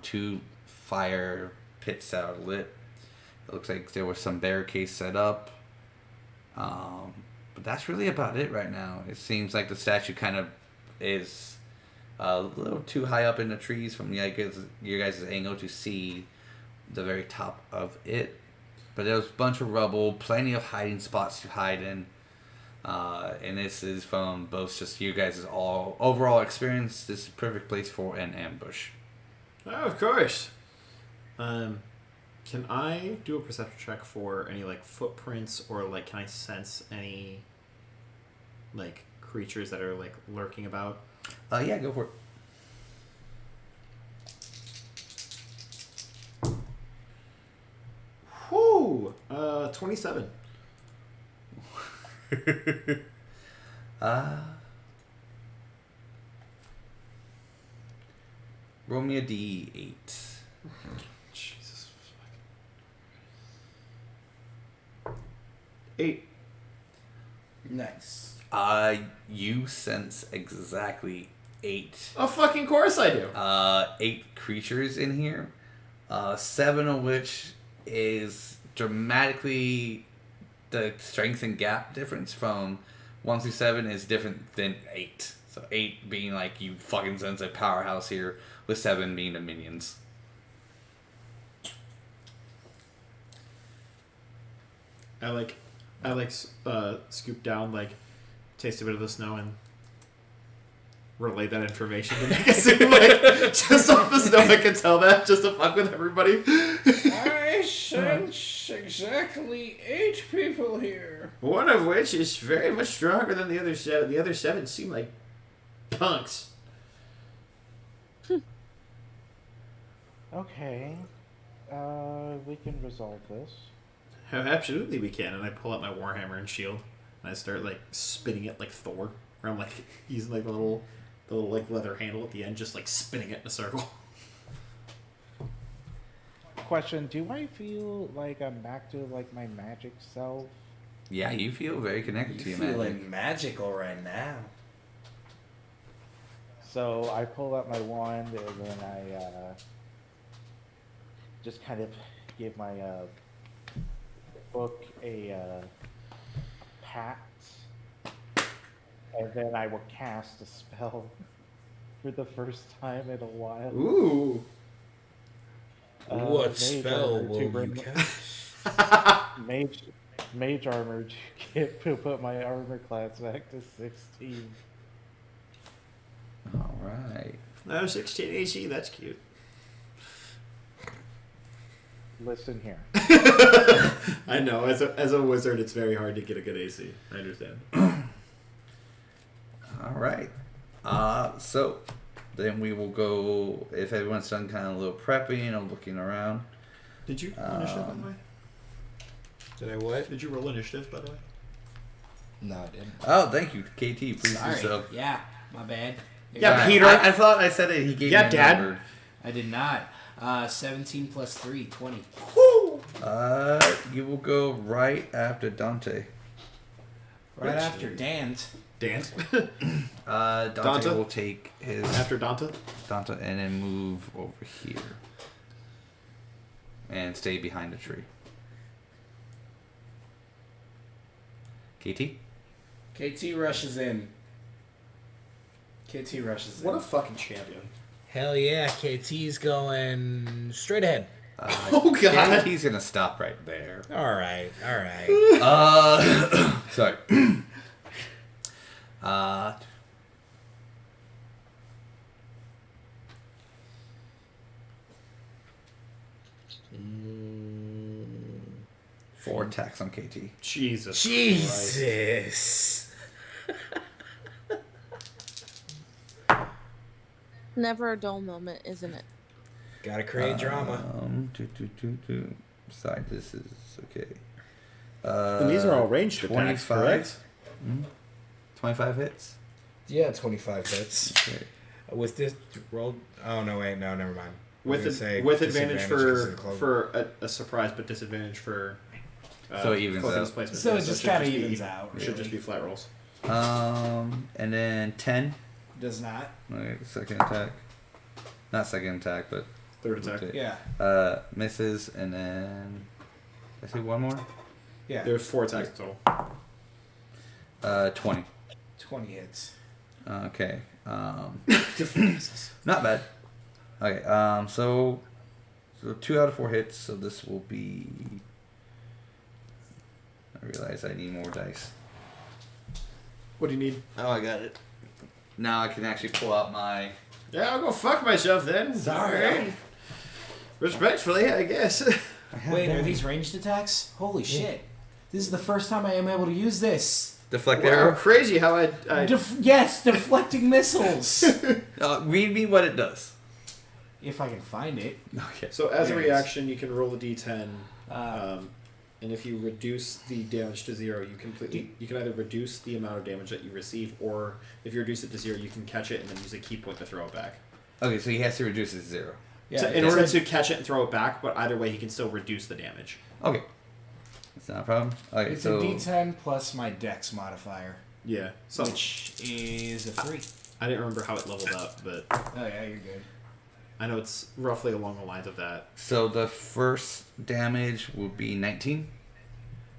2 fire pits that are lit. It looks like there was some barricades set up. But that's really about it right now. It seems like the statue kind of is a little too high up in the trees from your guys' angle to see the very top of it. But there's a bunch of rubble, plenty of hiding spots to hide in. And this is from both just you guys' overall experience. This is a perfect place for an ambush. Oh, of course. Can I do a perception check for any like footprints, or like can I sense any like creatures that are like lurking about? Yeah, go for it. Whoo! 27. Roll me a D8. Jesus. 8. Nice. You sense exactly 8. Oh, fucking course I do. 8 creatures in here. 7 of which is dramatically the strength and gap difference from 1 through 7 is different than 8. So 8 being like you fucking sense a powerhouse here, with 7 being the minions. I scoop down, like, taste a bit of the snow and relay that information to make it seem like just off the snow I can tell that just to fuck with everybody. I sense exactly 8 people here. One of which is very much stronger than the other 7. The other 7 seem like punks. Okay. We can resolve this. Oh, absolutely we can. And I pull out my warhammer and shield and I start like spinning it like Thor. Where I'm like using like the little like leather handle at the end, just like spinning it in a circle. Question, do I feel like I'm back to like my magic self? Yeah, you feel very connected to You're your magic. feeling magical right now. So I pull out my wand and then I just kind of give my book a pat, and then I will cast a spell for the first time in a while. Ooh. What mage spell armor to will you bring- cast? Mage armor to put my armor class back to 16. All right. No, 16 AC, that's cute. Listen here. I know, as a wizard, it's very hard to get a good AC. I understand. All right. So then we will go, if everyone's done kind of a little prepping and looking around. Did you roll initiative, by the way? Did I what? Did you roll initiative, by the way? No, I didn't. Oh, thank you, KT. Please Sorry. do so. Yeah, my bad. Yeah, Alright, Peter. I thought I said it. He gave Yeah, me a Dad. number. I did not. 17 plus 3, 20. You will go right after Dante. Right after Dant. Dance. Dante Donta? will take his After Donta? Donta and then move over here and stay behind the tree. KT? KT rushes in. KT rushes in. What a fucking champion. Hell yeah, KT's going straight ahead. Oh, God. KT's gonna stop right there. Alright. Sorry. Four attacks on KT. Jesus. Jesus. Never a dull moment, isn't it? Gotta create drama. Besides, this is okay. And these are all ranged attacks, 25. correct? 25 hits. Yeah, 25 hits. Okay. With this roll. Oh, no, wait. No, never mind. With advantage for a surprise, but disadvantage for So it evens cloaking out. displacement. So it should just kind of be- evens out. It should just be flat rolls. And then 10. Does not. Okay, second attack. Not second attack, but Third attack. okay. Yeah. Misses, and then I see one more. Yeah. There's 4 attacks in total. 20. 20 hits. Okay. Not bad. Okay. So 2 out of 4 hits. So this will be. I realize I need more dice. What do you need? Oh, I got it. Now I can actually pull out my. Yeah, I'll go fuck myself then. Sorry. Alright. Respectfully, I guess. Wait, are these ranged attacks? Holy shit. This is the first time I am able to use this. Deflect Wow, arrow. crazy how I Yes, deflecting missiles. Read me what it does. If I can find it. Okay. So as a There it is. reaction, you can roll a d10, and if you reduce the damage to 0, you can either reduce the amount of damage that you receive, or if you reduce it to 0, you can catch it and then use a key point to throw it back. Okay, so he has to reduce it to 0. Yeah, So in order to catch it and throw it back, but either way, he can still reduce the damage. Okay. That's not a problem. Okay, It's so a d10 plus my dex modifier, Yeah. So which is a 3. I didn't remember how it leveled up, but Oh yeah, you're good. I know it's roughly along the lines of that. So the first damage will be 19.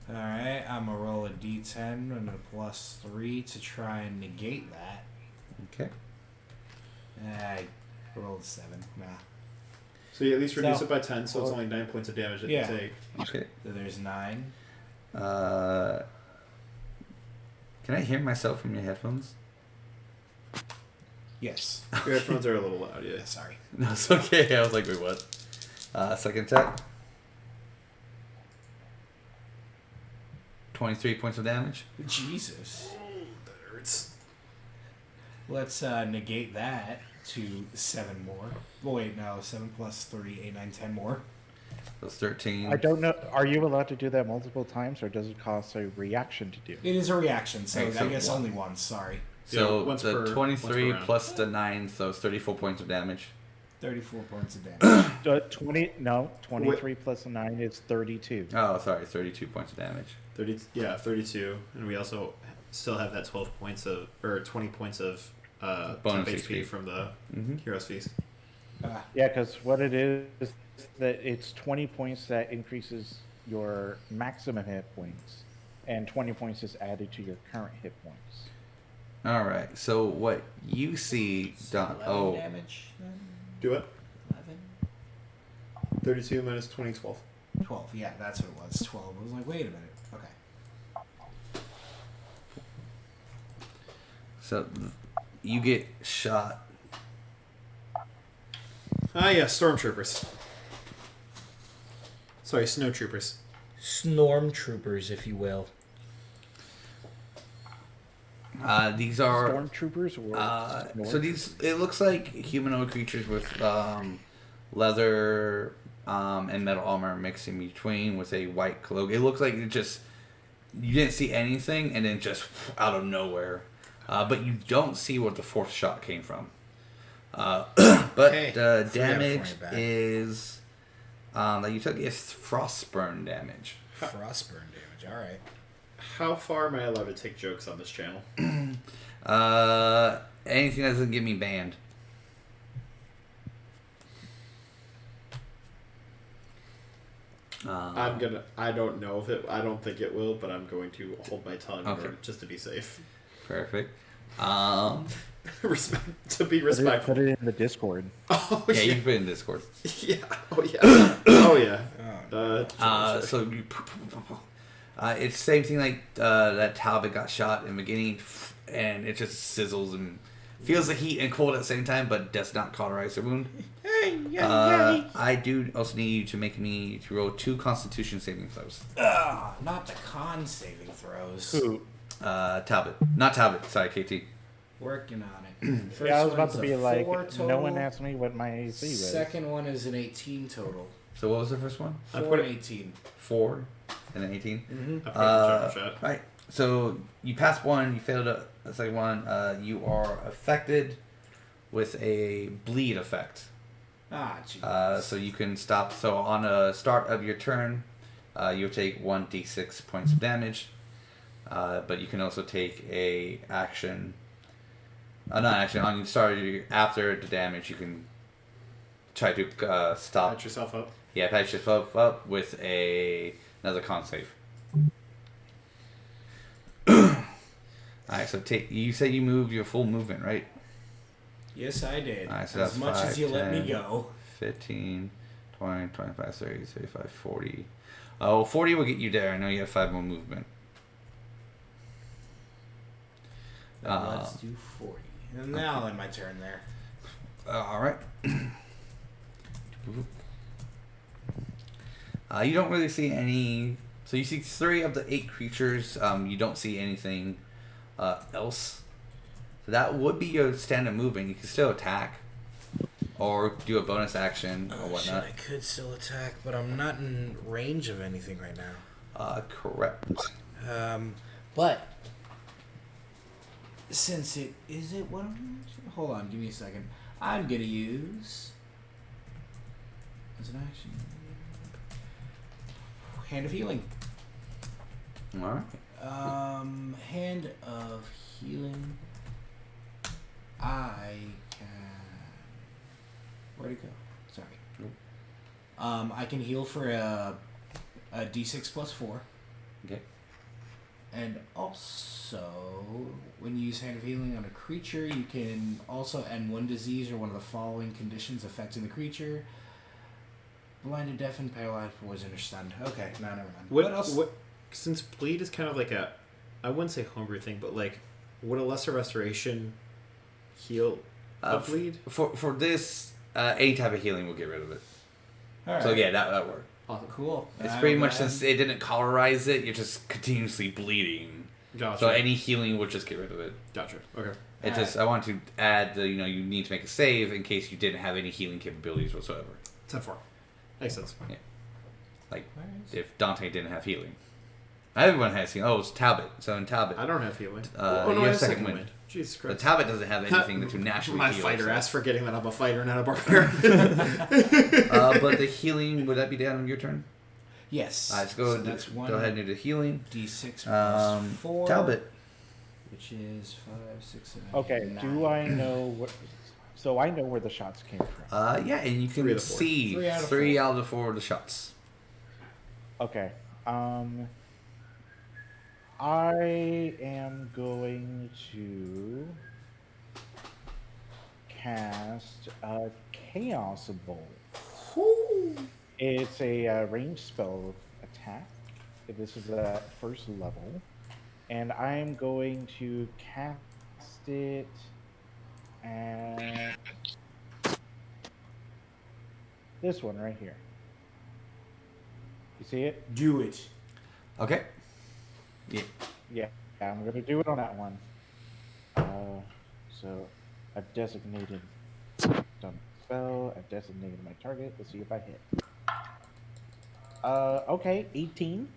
Alright, I'm gonna roll a d10 and a plus 3 to try and negate that. Okay. I rolled 7. Nah. So you at least reduce So- it by 10, so it's only 9 points of damage that Yeah. you take. Okay. So there's 9. Can I hear myself from your headphones? Yes. Your headphones are a little loud, yeah. Sorry. No, it's okay. I was like, wait, what? Second attack. 23 points of damage. Jesus. That hurts. Let's negate that to 7 more. Oh, wait, no. 7 plus 3, 8, 9, 10 more. That's 13. I don't know. Are you allowed to do that multiple times, or does it cost a reaction to do? It is a reaction, so Okay, so I guess one. only once. Sorry. So Yeah, once the per- 23 once per round. plus the 9, so it's 34 points of damage. 34 points of damage. 23 plus 9 is 32. Oh, sorry, 32 points of damage. 32, and we also still have that 12 points of, or 20 points of Bonus temp HP. HP from the Mhm. Hero's Feast. Yeah, because what it is that it's 20 points that increases your maximum hit points, and 20 points is added to your current hit points. All right. So what you see, Don? 11 Oh, damage then? Do it. 11? 32 minus 20, 12. 12. Yeah, that's what it was. 12. I was like, wait a minute. Okay. So you get shot. Ah, yeah, stormtroopers. Sorry, snowtroopers. Stormtroopers, if you will. These are Stormtroopers or so these. It looks like humanoid creatures with leather and metal armor mixed in between with a white cloak. It looks like it just you didn't see anything, and then just out of nowhere. But you don't see where the fourth shot came from. But Hey, the free up for damage me back. is that you took is frostburn damage. Frostburn damage. All right. How far am I allowed to take jokes on this channel? Anything that doesn't get me banned. I don't know if it. I don't think it will, but I'm going to hold my tongue in Okay. order, just to be safe. Perfect. To be respectful. Put it in the Discord. Oh Yeah, yeah. you can put it in Discord. Yeah. Oh yeah. Oh yeah. So you, it's the same thing like that Talbot got shot in the beginning, and it just sizzles and feels the heat and cold at the same time, but does not cauterize the wound. I do also need you to make me to roll 2 Constitution saving throws. Not the con saving throws. Who? Talbot, not Talbot. Sorry, KT. Working on it. First Yeah, I was one's about to a be like, 4 total. no one asked me what my AC was. Second one is an 18 total. So what was the first one? 4 and 18. 4 and an 18. Mm-hmm. I put the jump shot. Right. So you passed one, you failed the second one. You are affected with a bleed effect. Ah, jeez. So you can stop. So on the start of your turn, you'll take 1d6 points of damage. But you can also take a action. Not action. On the start of your, after the damage, you can try to stop. Patch yourself up. Yeah, patch yourself up with another con save. Alright, so you said you moved your full movement, right? Yes, I did. Alright, so as that's much 5, as you let me 10, go. 15, 20, 25, 30, 35, 40. Oh, 40 will get you there. I know you have 5 more movement. Let's do 40. And now in my turn there. Alright. You don't really see any. So you see 3 of the 8 creatures. You don't see anything else. So that would be your standard movement. You can still attack, or do a bonus action or whatnot. I could still attack, but I'm not in range of anything right now. Correct. But since it is it what I'm hold on, give me a second. I'm gonna use as an action Hand of Healing. All right. Hand of Healing. I can. Where'd it go? Sorry. Nope. I can heal for a D6 plus 4. Okay. And also, when you use Hand of Healing on a creature, you can also end one disease or one of the following conditions affecting the creature. Blinded, deafened, paralyzed, poisoned, or stunned. Okay, no, never mind. What else? What? Since bleed is kind of like a, I wouldn't say homebrew thing, but like, would a lesser restoration heal a bleed? For this, any type of healing will get rid of it. All right. So yeah, that worked. Cool. It's pretty much since it didn't cauterize it, you're just continuously bleeding. Gotcha. So any healing will just get rid of it. Gotcha. Okay. It just I want to add the you need to make a save in case you didn't have any healing capabilities whatsoever. 10-4. Makes sense. Yeah. Like if Dante didn't have healing. Everyone has healing. Oh, it's Talbot. So in Talbot, I don't have healing. you I have have second wind. Jesus But Christ. Talbot doesn't have anything to naturally My heal. fighter so. ass forgetting that I'm a fighter, not a barbarian. But the healing, would that be down on your turn? Yes. Alright, let's go. So that's Go ahead and do the healing. D6 plus 4. Talbot. Which is 5, 6, 7. Okay, 9. do I know what... So I know where the shots came from. Yeah, and you 3 can out of 4. see 3 out of 3 4. out of the 4 of the shots. Okay. I am going to cast a Chaos Bolt. It's a ranged spell attack. This is at first level. And I'm going to cast it at this one right here. You see it? Do it. Okay. Yeah. Yeah, I'm going to do it on that one. So I've designated done spell. I've designated my target. Let's see if I hit. Okay, 18.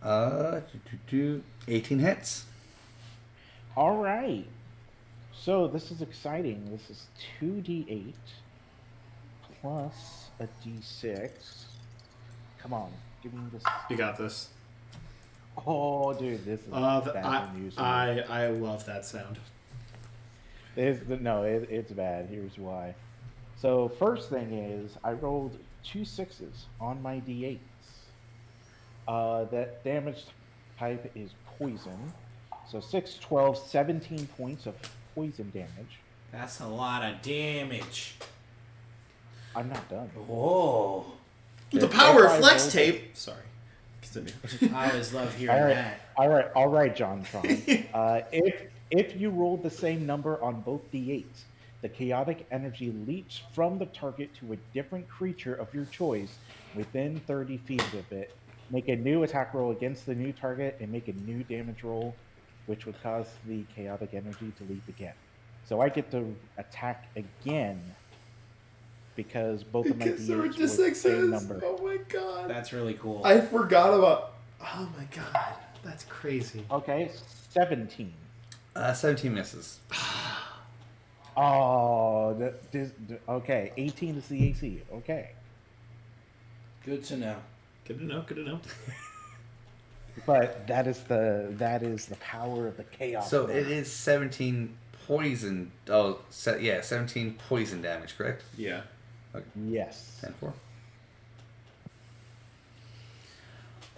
18 hits. All right. So this is exciting. This is 2d8 plus a d6. Come on, give me this. You got this. Oh, dude, this is bad news. I love that sound. It's bad. Here's why. So first thing is I rolled 2 6s on my d8s. That damage type is poison. So 6, 12, 17 points of poison damage. That's a lot of damage. I'm not done. Whoa. With the power of flex tape. Sorry. Continue. I always love hearing that. All right, John. If you rolled the same number on both d8s, the chaotic energy leaps from the target to a different creature of your choice within 30 feet of it. Make a new attack roll against the new target and make a new damage roll, which would cause the chaotic energy to leap again. So I get to attack again because both of my d8s were the same number. Oh my god. That's really cool. I forgot about... Oh my god. That's crazy. Okay, 17. 17 misses. Oh, okay. 18 is the AC. Okay. Good to know. Good to know. But that is the power of the chaos. So it is 17 poison. 17 poison damage, correct? Yeah. Okay. Yes.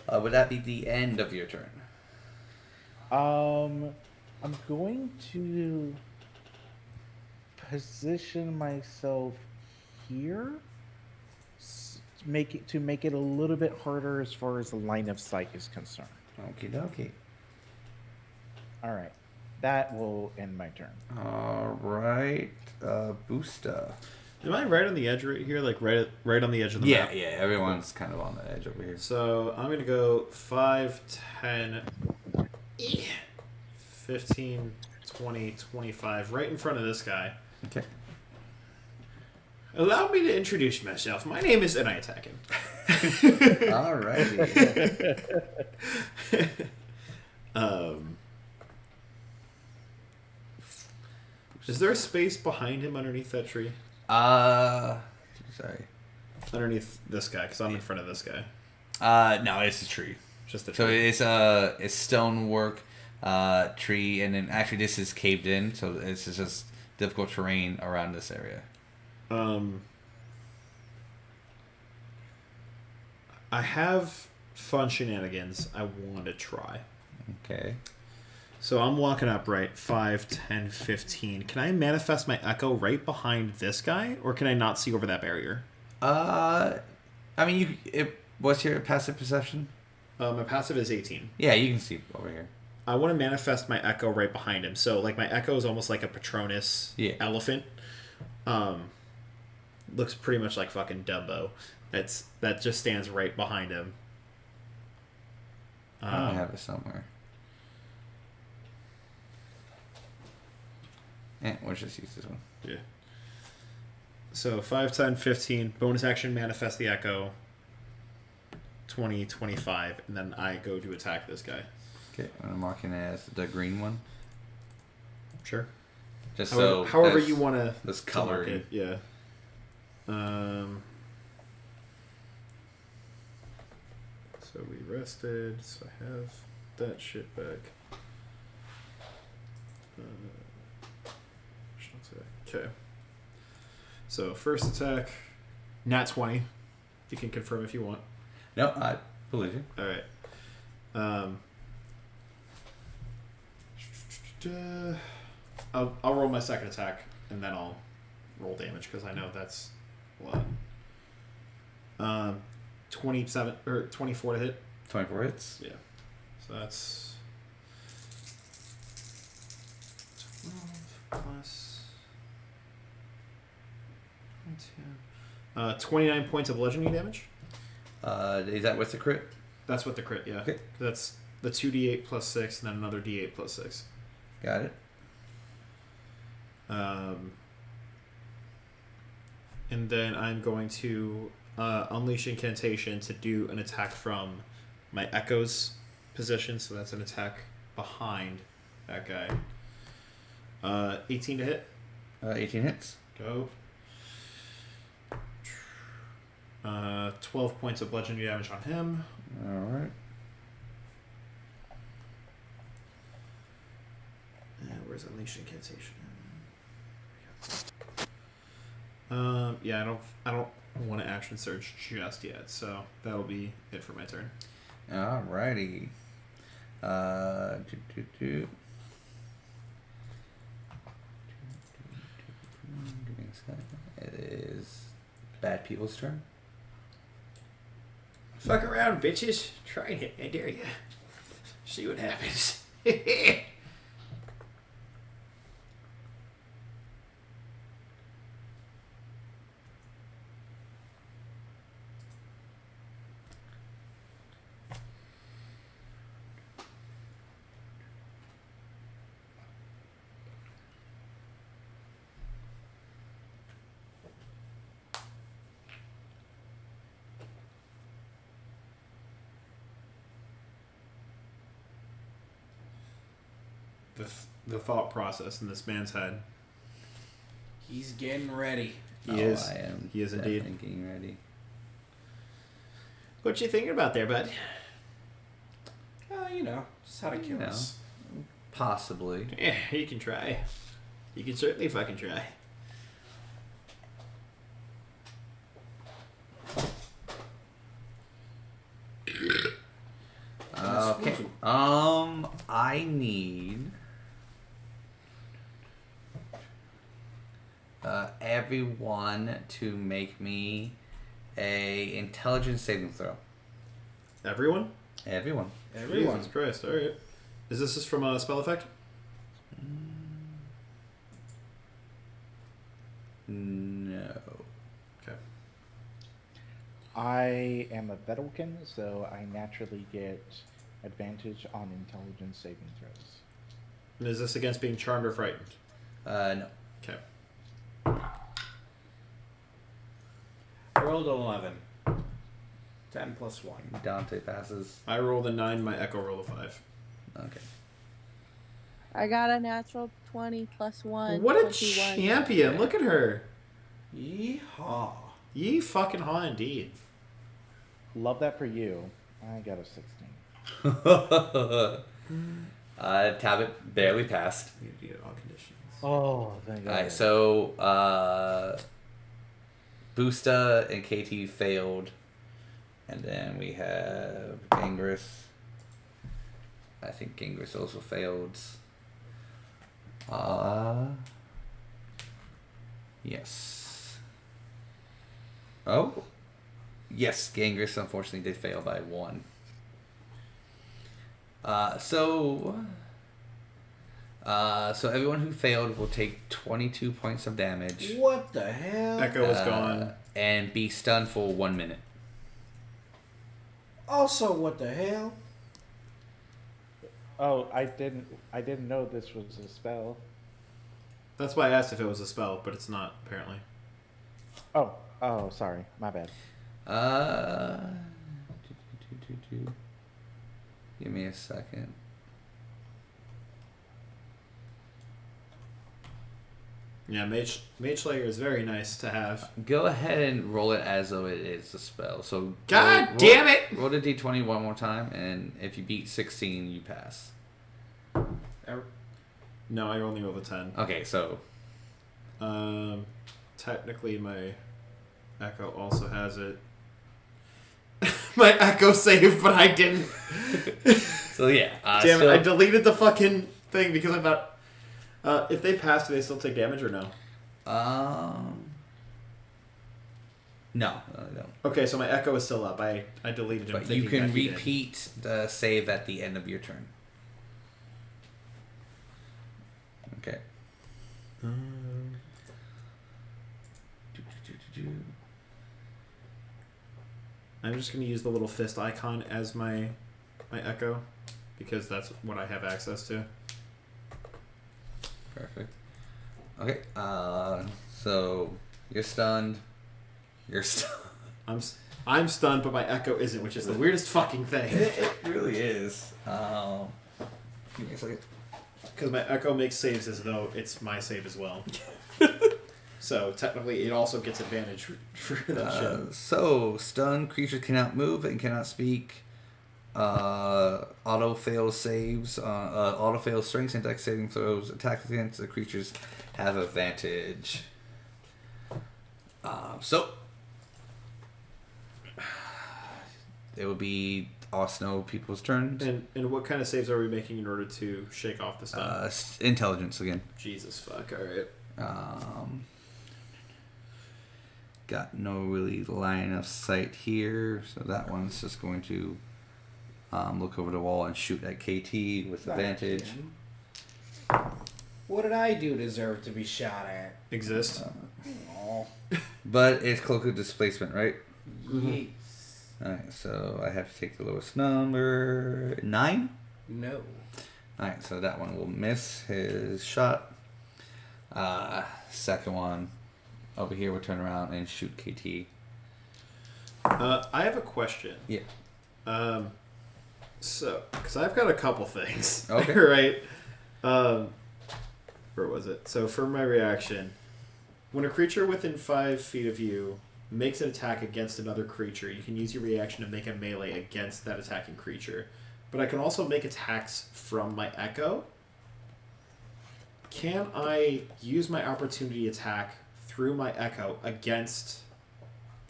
10-4. Would that be the end of your turn? I'm going to position myself here to make it a little bit harder as far as the line of sight is concerned. Okie dokie. All right, that will end my turn. All right, Bousta. Am I right on the edge right here? Like right on the edge of the map? Yeah, everyone's kind of on the edge over here. So I'm going to go 5, 10, 15, 20, 25, right in front of this guy. Okay. Allow me to introduce myself. My name is... And I attack him. All righty. Is there a space behind him underneath that tree? Sorry. Underneath this guy, because I'm in front of this guy. No, it's a tree. Just a So tree. it's stonework, tree, and then actually this is caved in, so it's just difficult terrain around this area. I have fun shenanigans I want to try. Okay. So I'm walking up, right? 5, 10, 15. Can I manifest my echo right behind this guy? Or can I not see over that barrier? I mean, what's your passive perception? My passive is 18. Yeah, you can see over here. I want to manifest my echo right behind him. So, like, my echo is almost like a Patronus elephant. Looks pretty much like fucking Dumbo. That just stands right behind him. I have it somewhere. We'll just use this one. Yeah. So 5, 10, 15. Bonus action, manifest the echo. 20, 25. And then I go to attack this guy. Okay, I'm marking as the green one. Sure. Just however you want to. This color. It. Yeah. So we rested. So I have that shit back. Okay. So first attack, nat 20. You can confirm if you want. No, I believe you. All right. I'll roll my second attack and then I'll roll damage because I know that's a 27 or 24 to hit. 24 hits. Yeah. So that's 12 plus 22. 29 points of bludgeoning damage. Is that with the crit? That's with the crit, yeah. Okay. That's the 2d8 plus 6 and then another d8 plus 6. Got it. And then I'm going to unleash incantation to do an attack from my Echo's position. So that's an attack behind that guy. 18 to hit. 18 hits. Go. 12 points of bludgeoning damage on him. All right. Where's unleash incantation? Yeah, I don't want to action surge just yet, so that'll be it for my turn. Alrighty. Give me a second. It is bad people's turn. Fuck around, bitches. Try and hit me, I dare you. See what happens. The thought process in this man's head. He's getting ready. He is. I am. He is indeed. Getting ready. What you thinking about there, bud? You know, just how to kill us. Possibly. Yeah, you can try. You can certainly fucking try. Okay. I need everyone to make me a intelligence saving throw. Everyone? Everyone. Jesus Christ, alright. Is this just from a spell effect? No. Okay. I am a Vedalken, so I naturally get advantage on intelligence saving throws. And is this against being charmed or frightened? No. Okay. I rolled 11. 10 plus 1. Dante passes. I rolled a 9, my Echo rolled a 5. Okay. I got a natural 20 plus 1. What a 21. champion! Look at her! Yeehaw. Ye fucking haw indeed. Love that for you. I got a 16. Talbot barely passed. You get all conditions. Oh, thank God. Alright, so Bousta and KT failed. And then we have Gangreth. I think Gangreth also failed. Yes. Oh. Yes, Gangreth unfortunately did fail by 1. So everyone who failed will take 22 points of damage. What the hell? Echo is gone. And be stunned for 1 minute. Also, what the hell? Oh, I didn't know this was a spell. That's why I asked if it was a spell, but it's not, apparently. Oh, sorry. My bad. Give me a second. Yeah, Mage Slayer is very nice to have. Go ahead and roll it as though it is a spell. So God damn it! Roll the d20 one more time, and if you beat 16, you pass. No, I only rolled a 10. Okay, so Technically, my Echo also has it. My Echo saved, but I didn't. so yeah. Damn it! I deleted the fucking thing because I thought if they pass, do they still take damage or no? No, I don't. Okay, so my echo is still up. I deleted him. But you can repeat the save at the end of your turn. Okay. I'm just going to use the little fist icon as my echo because that's what I have access to. Perfect. Okay. So you're stunned. You're stunned. I'm stunned, but my echo isn't, which is the weirdest fucking thing. It really is. Give me a second. Because my echo makes saves as though it's my save as well. So technically, it also gets advantage for that shit. So stunned creatures cannot move and cannot speak. Auto fail saves. Auto fail strengths and dex saving throws. Attacks against the creatures have advantage. So it will be all snow people's turns. And what kind of saves are we making in order to shake off the stun? Intelligence again. Jesus fuck! All right. Got no really line of sight here, so that one's just going to look over the wall and shoot at KT with advantage. What did I do deserve to be shot at? Exist. But it's cloak of displacement, right? Yes. Alright, so I have to take the lowest number. 9? No. Alright, so that one will miss his shot. Second one over here will turn around and shoot KT. I have a question. Yeah. So, because I've got a couple things. Okay. Right? Where was it? So, for my reaction, when a creature within 5 feet of you makes an attack against another creature, you can use your reaction to make a melee against that attacking creature. But I can also make attacks from my echo. Can I use my opportunity attack through my echo against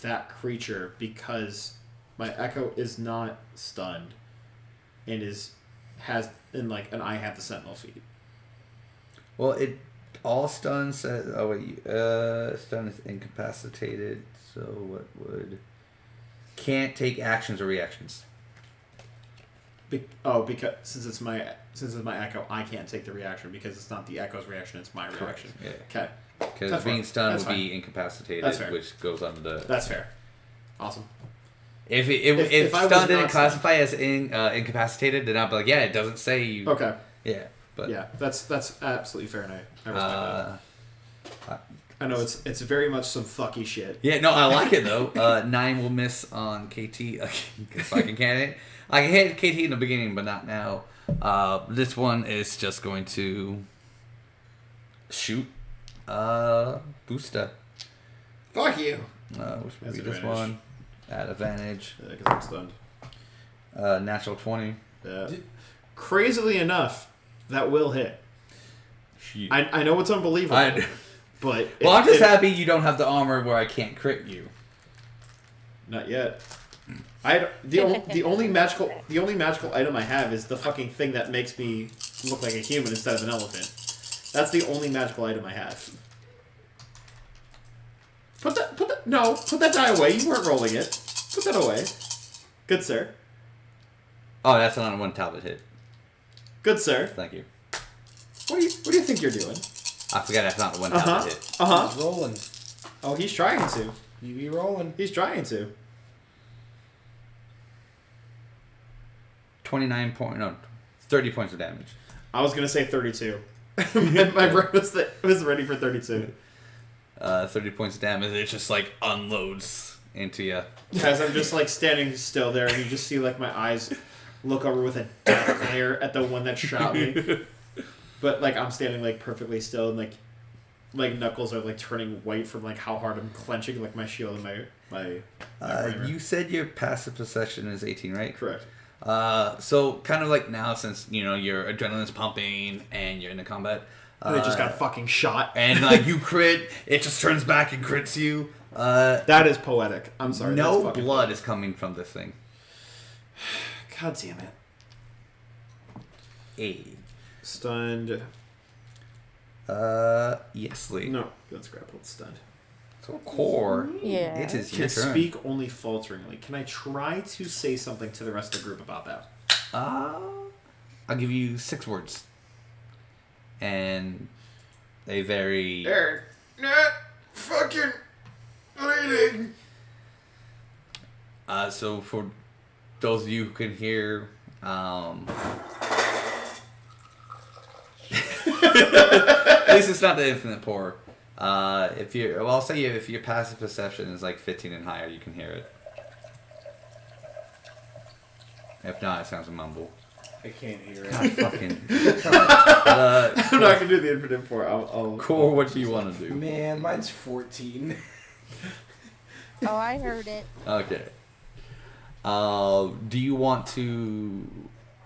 that creature because my echo is not stunned and I have the sentinel feat? Well, it all stun says. Oh wait, stun is incapacitated. So what would can't take actions or reactions? Because since it's my echo, I can't take the reaction because it's not the echo's reaction; it's my reaction. Yeah. Okay. Because being stunned would be incapacitated, which goes under the. That's fair. Awesome. If stunned didn't classify as incapacitated, then I'd be like, yeah, it doesn't say you. Okay. Yeah, but yeah, that's absolutely fair, and I respect that. I know it's very much some fucky shit. Yeah, no, I like it though. 9 will miss on KT. If I can hit. I can hit KT in the beginning, but not now. This one is just going to shoot Bousta. Fuck you. Which would be this one at advantage. Yeah, because I'm stunned. Natural 20. Crazily enough, that will hit. I know it's unbelievable. But I'm just happy you don't have the armor where I can't crit you. Not yet. The only magical item I have is the fucking thing that makes me look like a human instead of an elephant. That's the only magical item I have. Put that die away. You weren't rolling it. Put that away. Good sir. Oh, that's not one Talbot hit. Good sir. Thank you. What do you think you're doing? I forgot that's not the one Talbot hit. He's rolling. Oh, he's trying to. You be rolling. He's trying to. 30 points of damage. I was gonna say 32. My brain was ready for 32. 30 points of damage. It just like unloads into you. As I'm just like standing still there, and you just see like my eyes look over with a death glare at the one that shot me. But like I'm standing like perfectly still, and like knuckles are like turning white from like how hard I'm clenching like my shield and my you said your passive possession is 18, right? Correct. So kind of like now, since your adrenaline's pumping and you're in the combat, they just got fucking shot, and like you crit, it just turns back and crits you. That is poetic. I'm sorry. No blood is coming from this thing. God damn it. Stunned. Yeslie. No, that's grappled. Stunned. So, Core, Yeah. it is Can your turn. speak only falteringly. Can I try to say something to the rest of the group about that? I'll give you 6 words. And they very... They're not fucking bleeding. So for those of you who can hear, at least it's not the infinite pour. If I'll say if your passive perception is like 15 and higher, you can hear it. If not, it sounds a mumble. I can't hear it. God fucking. I'm not gonna do the infinite pour. I'll Core, what do you want to do? Man, mine's 14. Oh, I heard it. Okay. Do you want to?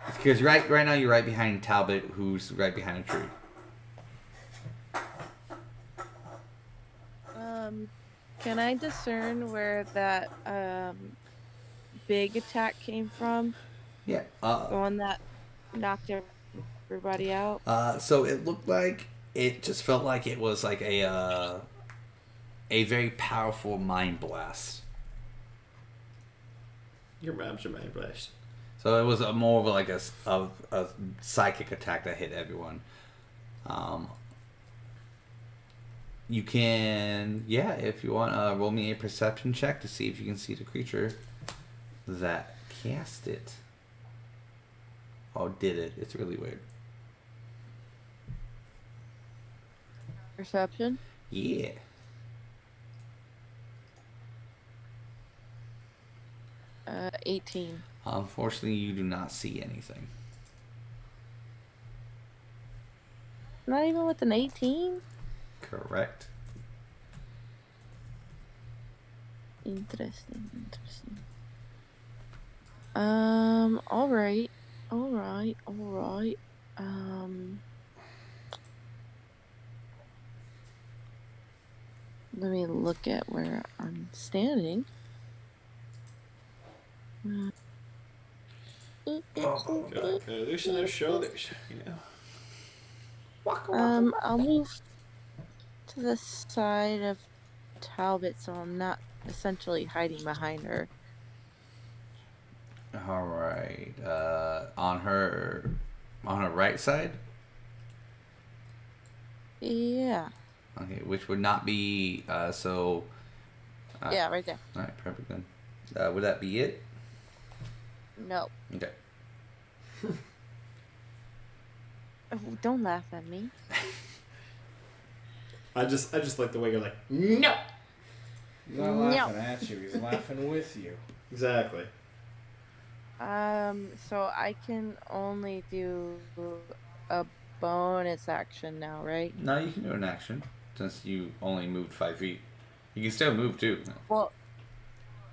Because right now you're right behind Talbot, who's right behind a tree. Can I discern where that big attack came from? Yeah. The one that knocked everybody out? So it looked like it just felt like it was like a very powerful mind blast. Your mom's your mind blast. So it was more of like a psychic attack that hit everyone. You can, if you want, roll me a perception check to see if you can see the creature that cast it. Oh, did it? It's really weird. Perception? Yeah. Uh, 18. Unfortunately, you do not see anything. Not even with an 18? Correct. Interesting. Alright. Let me look at where I'm standing. Gotta loosen their shoulders, you know. I'll move to the side of Talbot so I'm not essentially hiding behind her. All right. On her right side. Yeah. Okay, which would not be so. Yeah, right there. All right, perfect then. Would that be it? No. Okay. Oh, don't laugh at me. I just like the way you're like, no. He's not laughing at you, he's laughing with you. Exactly. So I can only do a bonus action now, right? No, you can do an action since you only moved 5 feet. You can still move too. Well,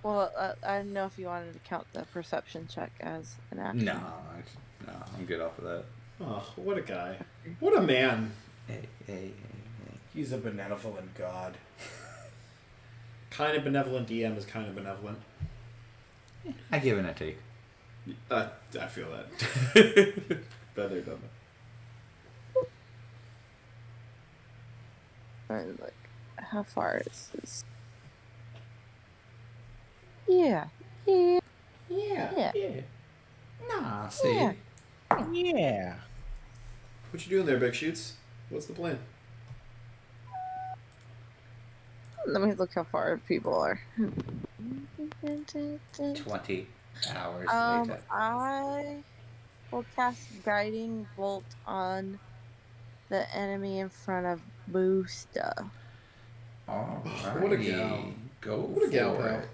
I don't know if you wanted to count the perception check as an action. No, I'm good off of that. Oh, what a guy. What a man. Hey. He's a benevolent god. Kind of benevolent DM is kind of benevolent. I give it a take. I feel that. Better done it. Alright, look. How far is this? Yeah. Nah, see. Yeah. Yeah. What you doing there, Big Shoots? What's the plan? Let me look how far people are. 20 hours later. I will cast Guiding Bolt on the enemy in front of Bousta. Alrighty. What a gal. Go What a gal, for pal. it.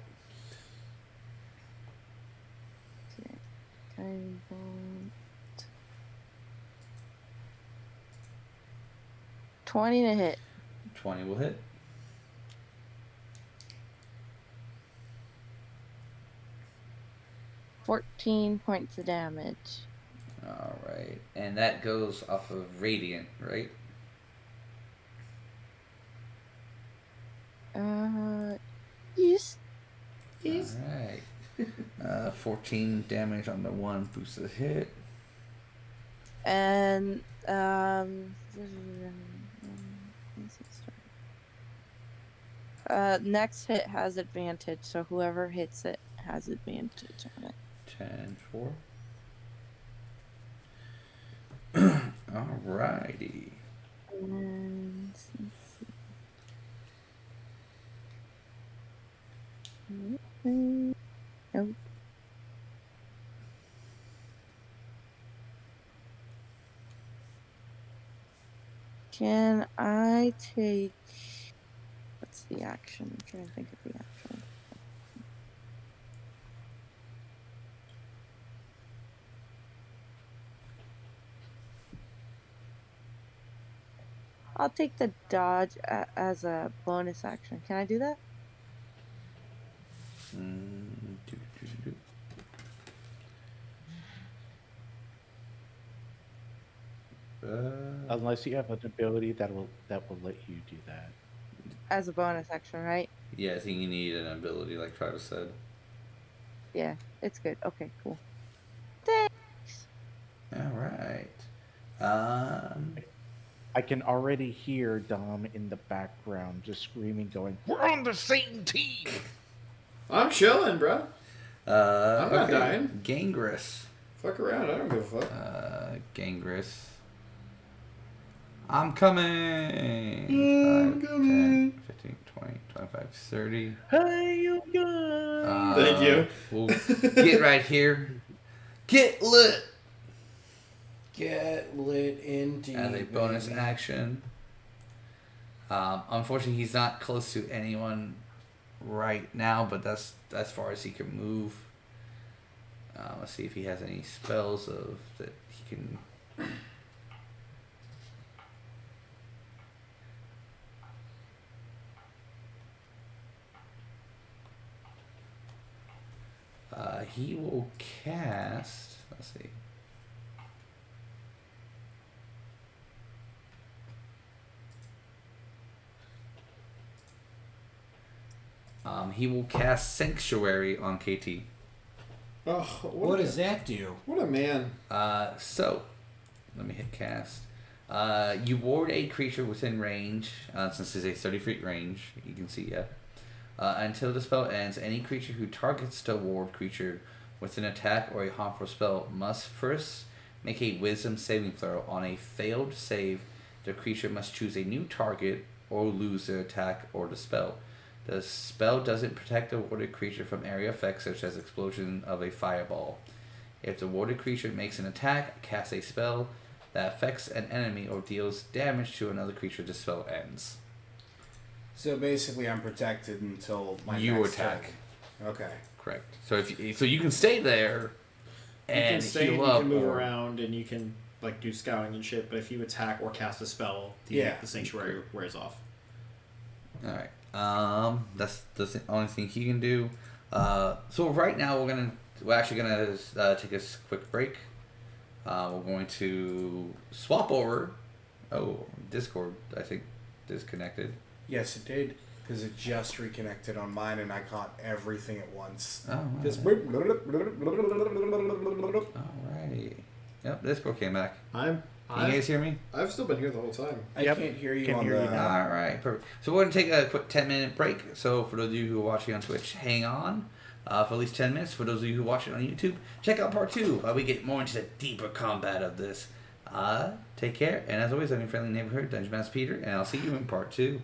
Guiding Bolt. 20 to hit. 20 will hit. $14 points of damage. Alright. And that goes off of Radiant, right? Yes. Alright. 14 damage on the one boosted hit. And, Next hit has advantage, so whoever hits it has advantage on it. 10-4. Alrighty. And let's see. Nope. Can I take... What's the action? I'm trying to think of the action. I'll take the dodge as a bonus action. Can I do that? Unless you have an ability that will let you do that. As a bonus action, right? Yeah, I think you need an ability, like Travis said. Yeah, it's good. Okay, cool. Thanks. Alright. I can already hear Dom in the background just screaming, going, "We're on the same team!" I'm chilling, bro. I'm not dying. Gangreth. Fuck around. I don't give a fuck. Gangreth. I'm coming. I'm 5, coming. 10, 15, 20, 25, 30. Hey, you guys! Thank you. We'll get right here. Get lit. Get lit indeed. As a bonus baby. action. Unfortunately, he's not close to anyone right now, but that's as far as he can move. Let's see if he has any spells that he can. He will cast. Let's see. He will cast Sanctuary on KT. Oh, What does that do? What a man. So, let me hit cast. You ward a creature within range, since it's a 30 feet range, you can see, yeah. Until the spell ends, any creature who targets the ward creature with an attack or a harmful spell must first make a wisdom saving throw. On a failed save, the creature must choose a new target or lose their attack or the spell. The spell doesn't protect the warded creature from area effects such as explosion of a fireball. If the warded creature makes an attack, casts a spell that affects an enemy or deals damage to another creature, the spell ends. So basically, I'm protected until my You next attack. turn. Okay. Correct. So so you can stay there You and can stay and heal you up, can move or- around and you can like do scouting and shit, but if you attack or cast a spell, the sanctuary wears off. All right. That's the only thing he can do. So right now we're actually gonna take a quick break. We're going to swap over. Oh, Discord, I think, disconnected. Yes, it did. Because it just reconnected on mine and I caught everything at once. Oh, Just... alrighty. Yep, Discord came back. Can you guys hear me? I've still been here the whole time. I can't hear you on hear the... you now. All right, perfect. So we're going to take a quick 10-minute break. So for those of you who are watching on Twitch, hang on for at least 10 minutes. For those of you who watch it on YouTube, check out part 2. We get more into the deeper combat of this. Take care. And as always, I'm your friendly neighborhood Dungeon Master Peter, and I'll see you in part 2.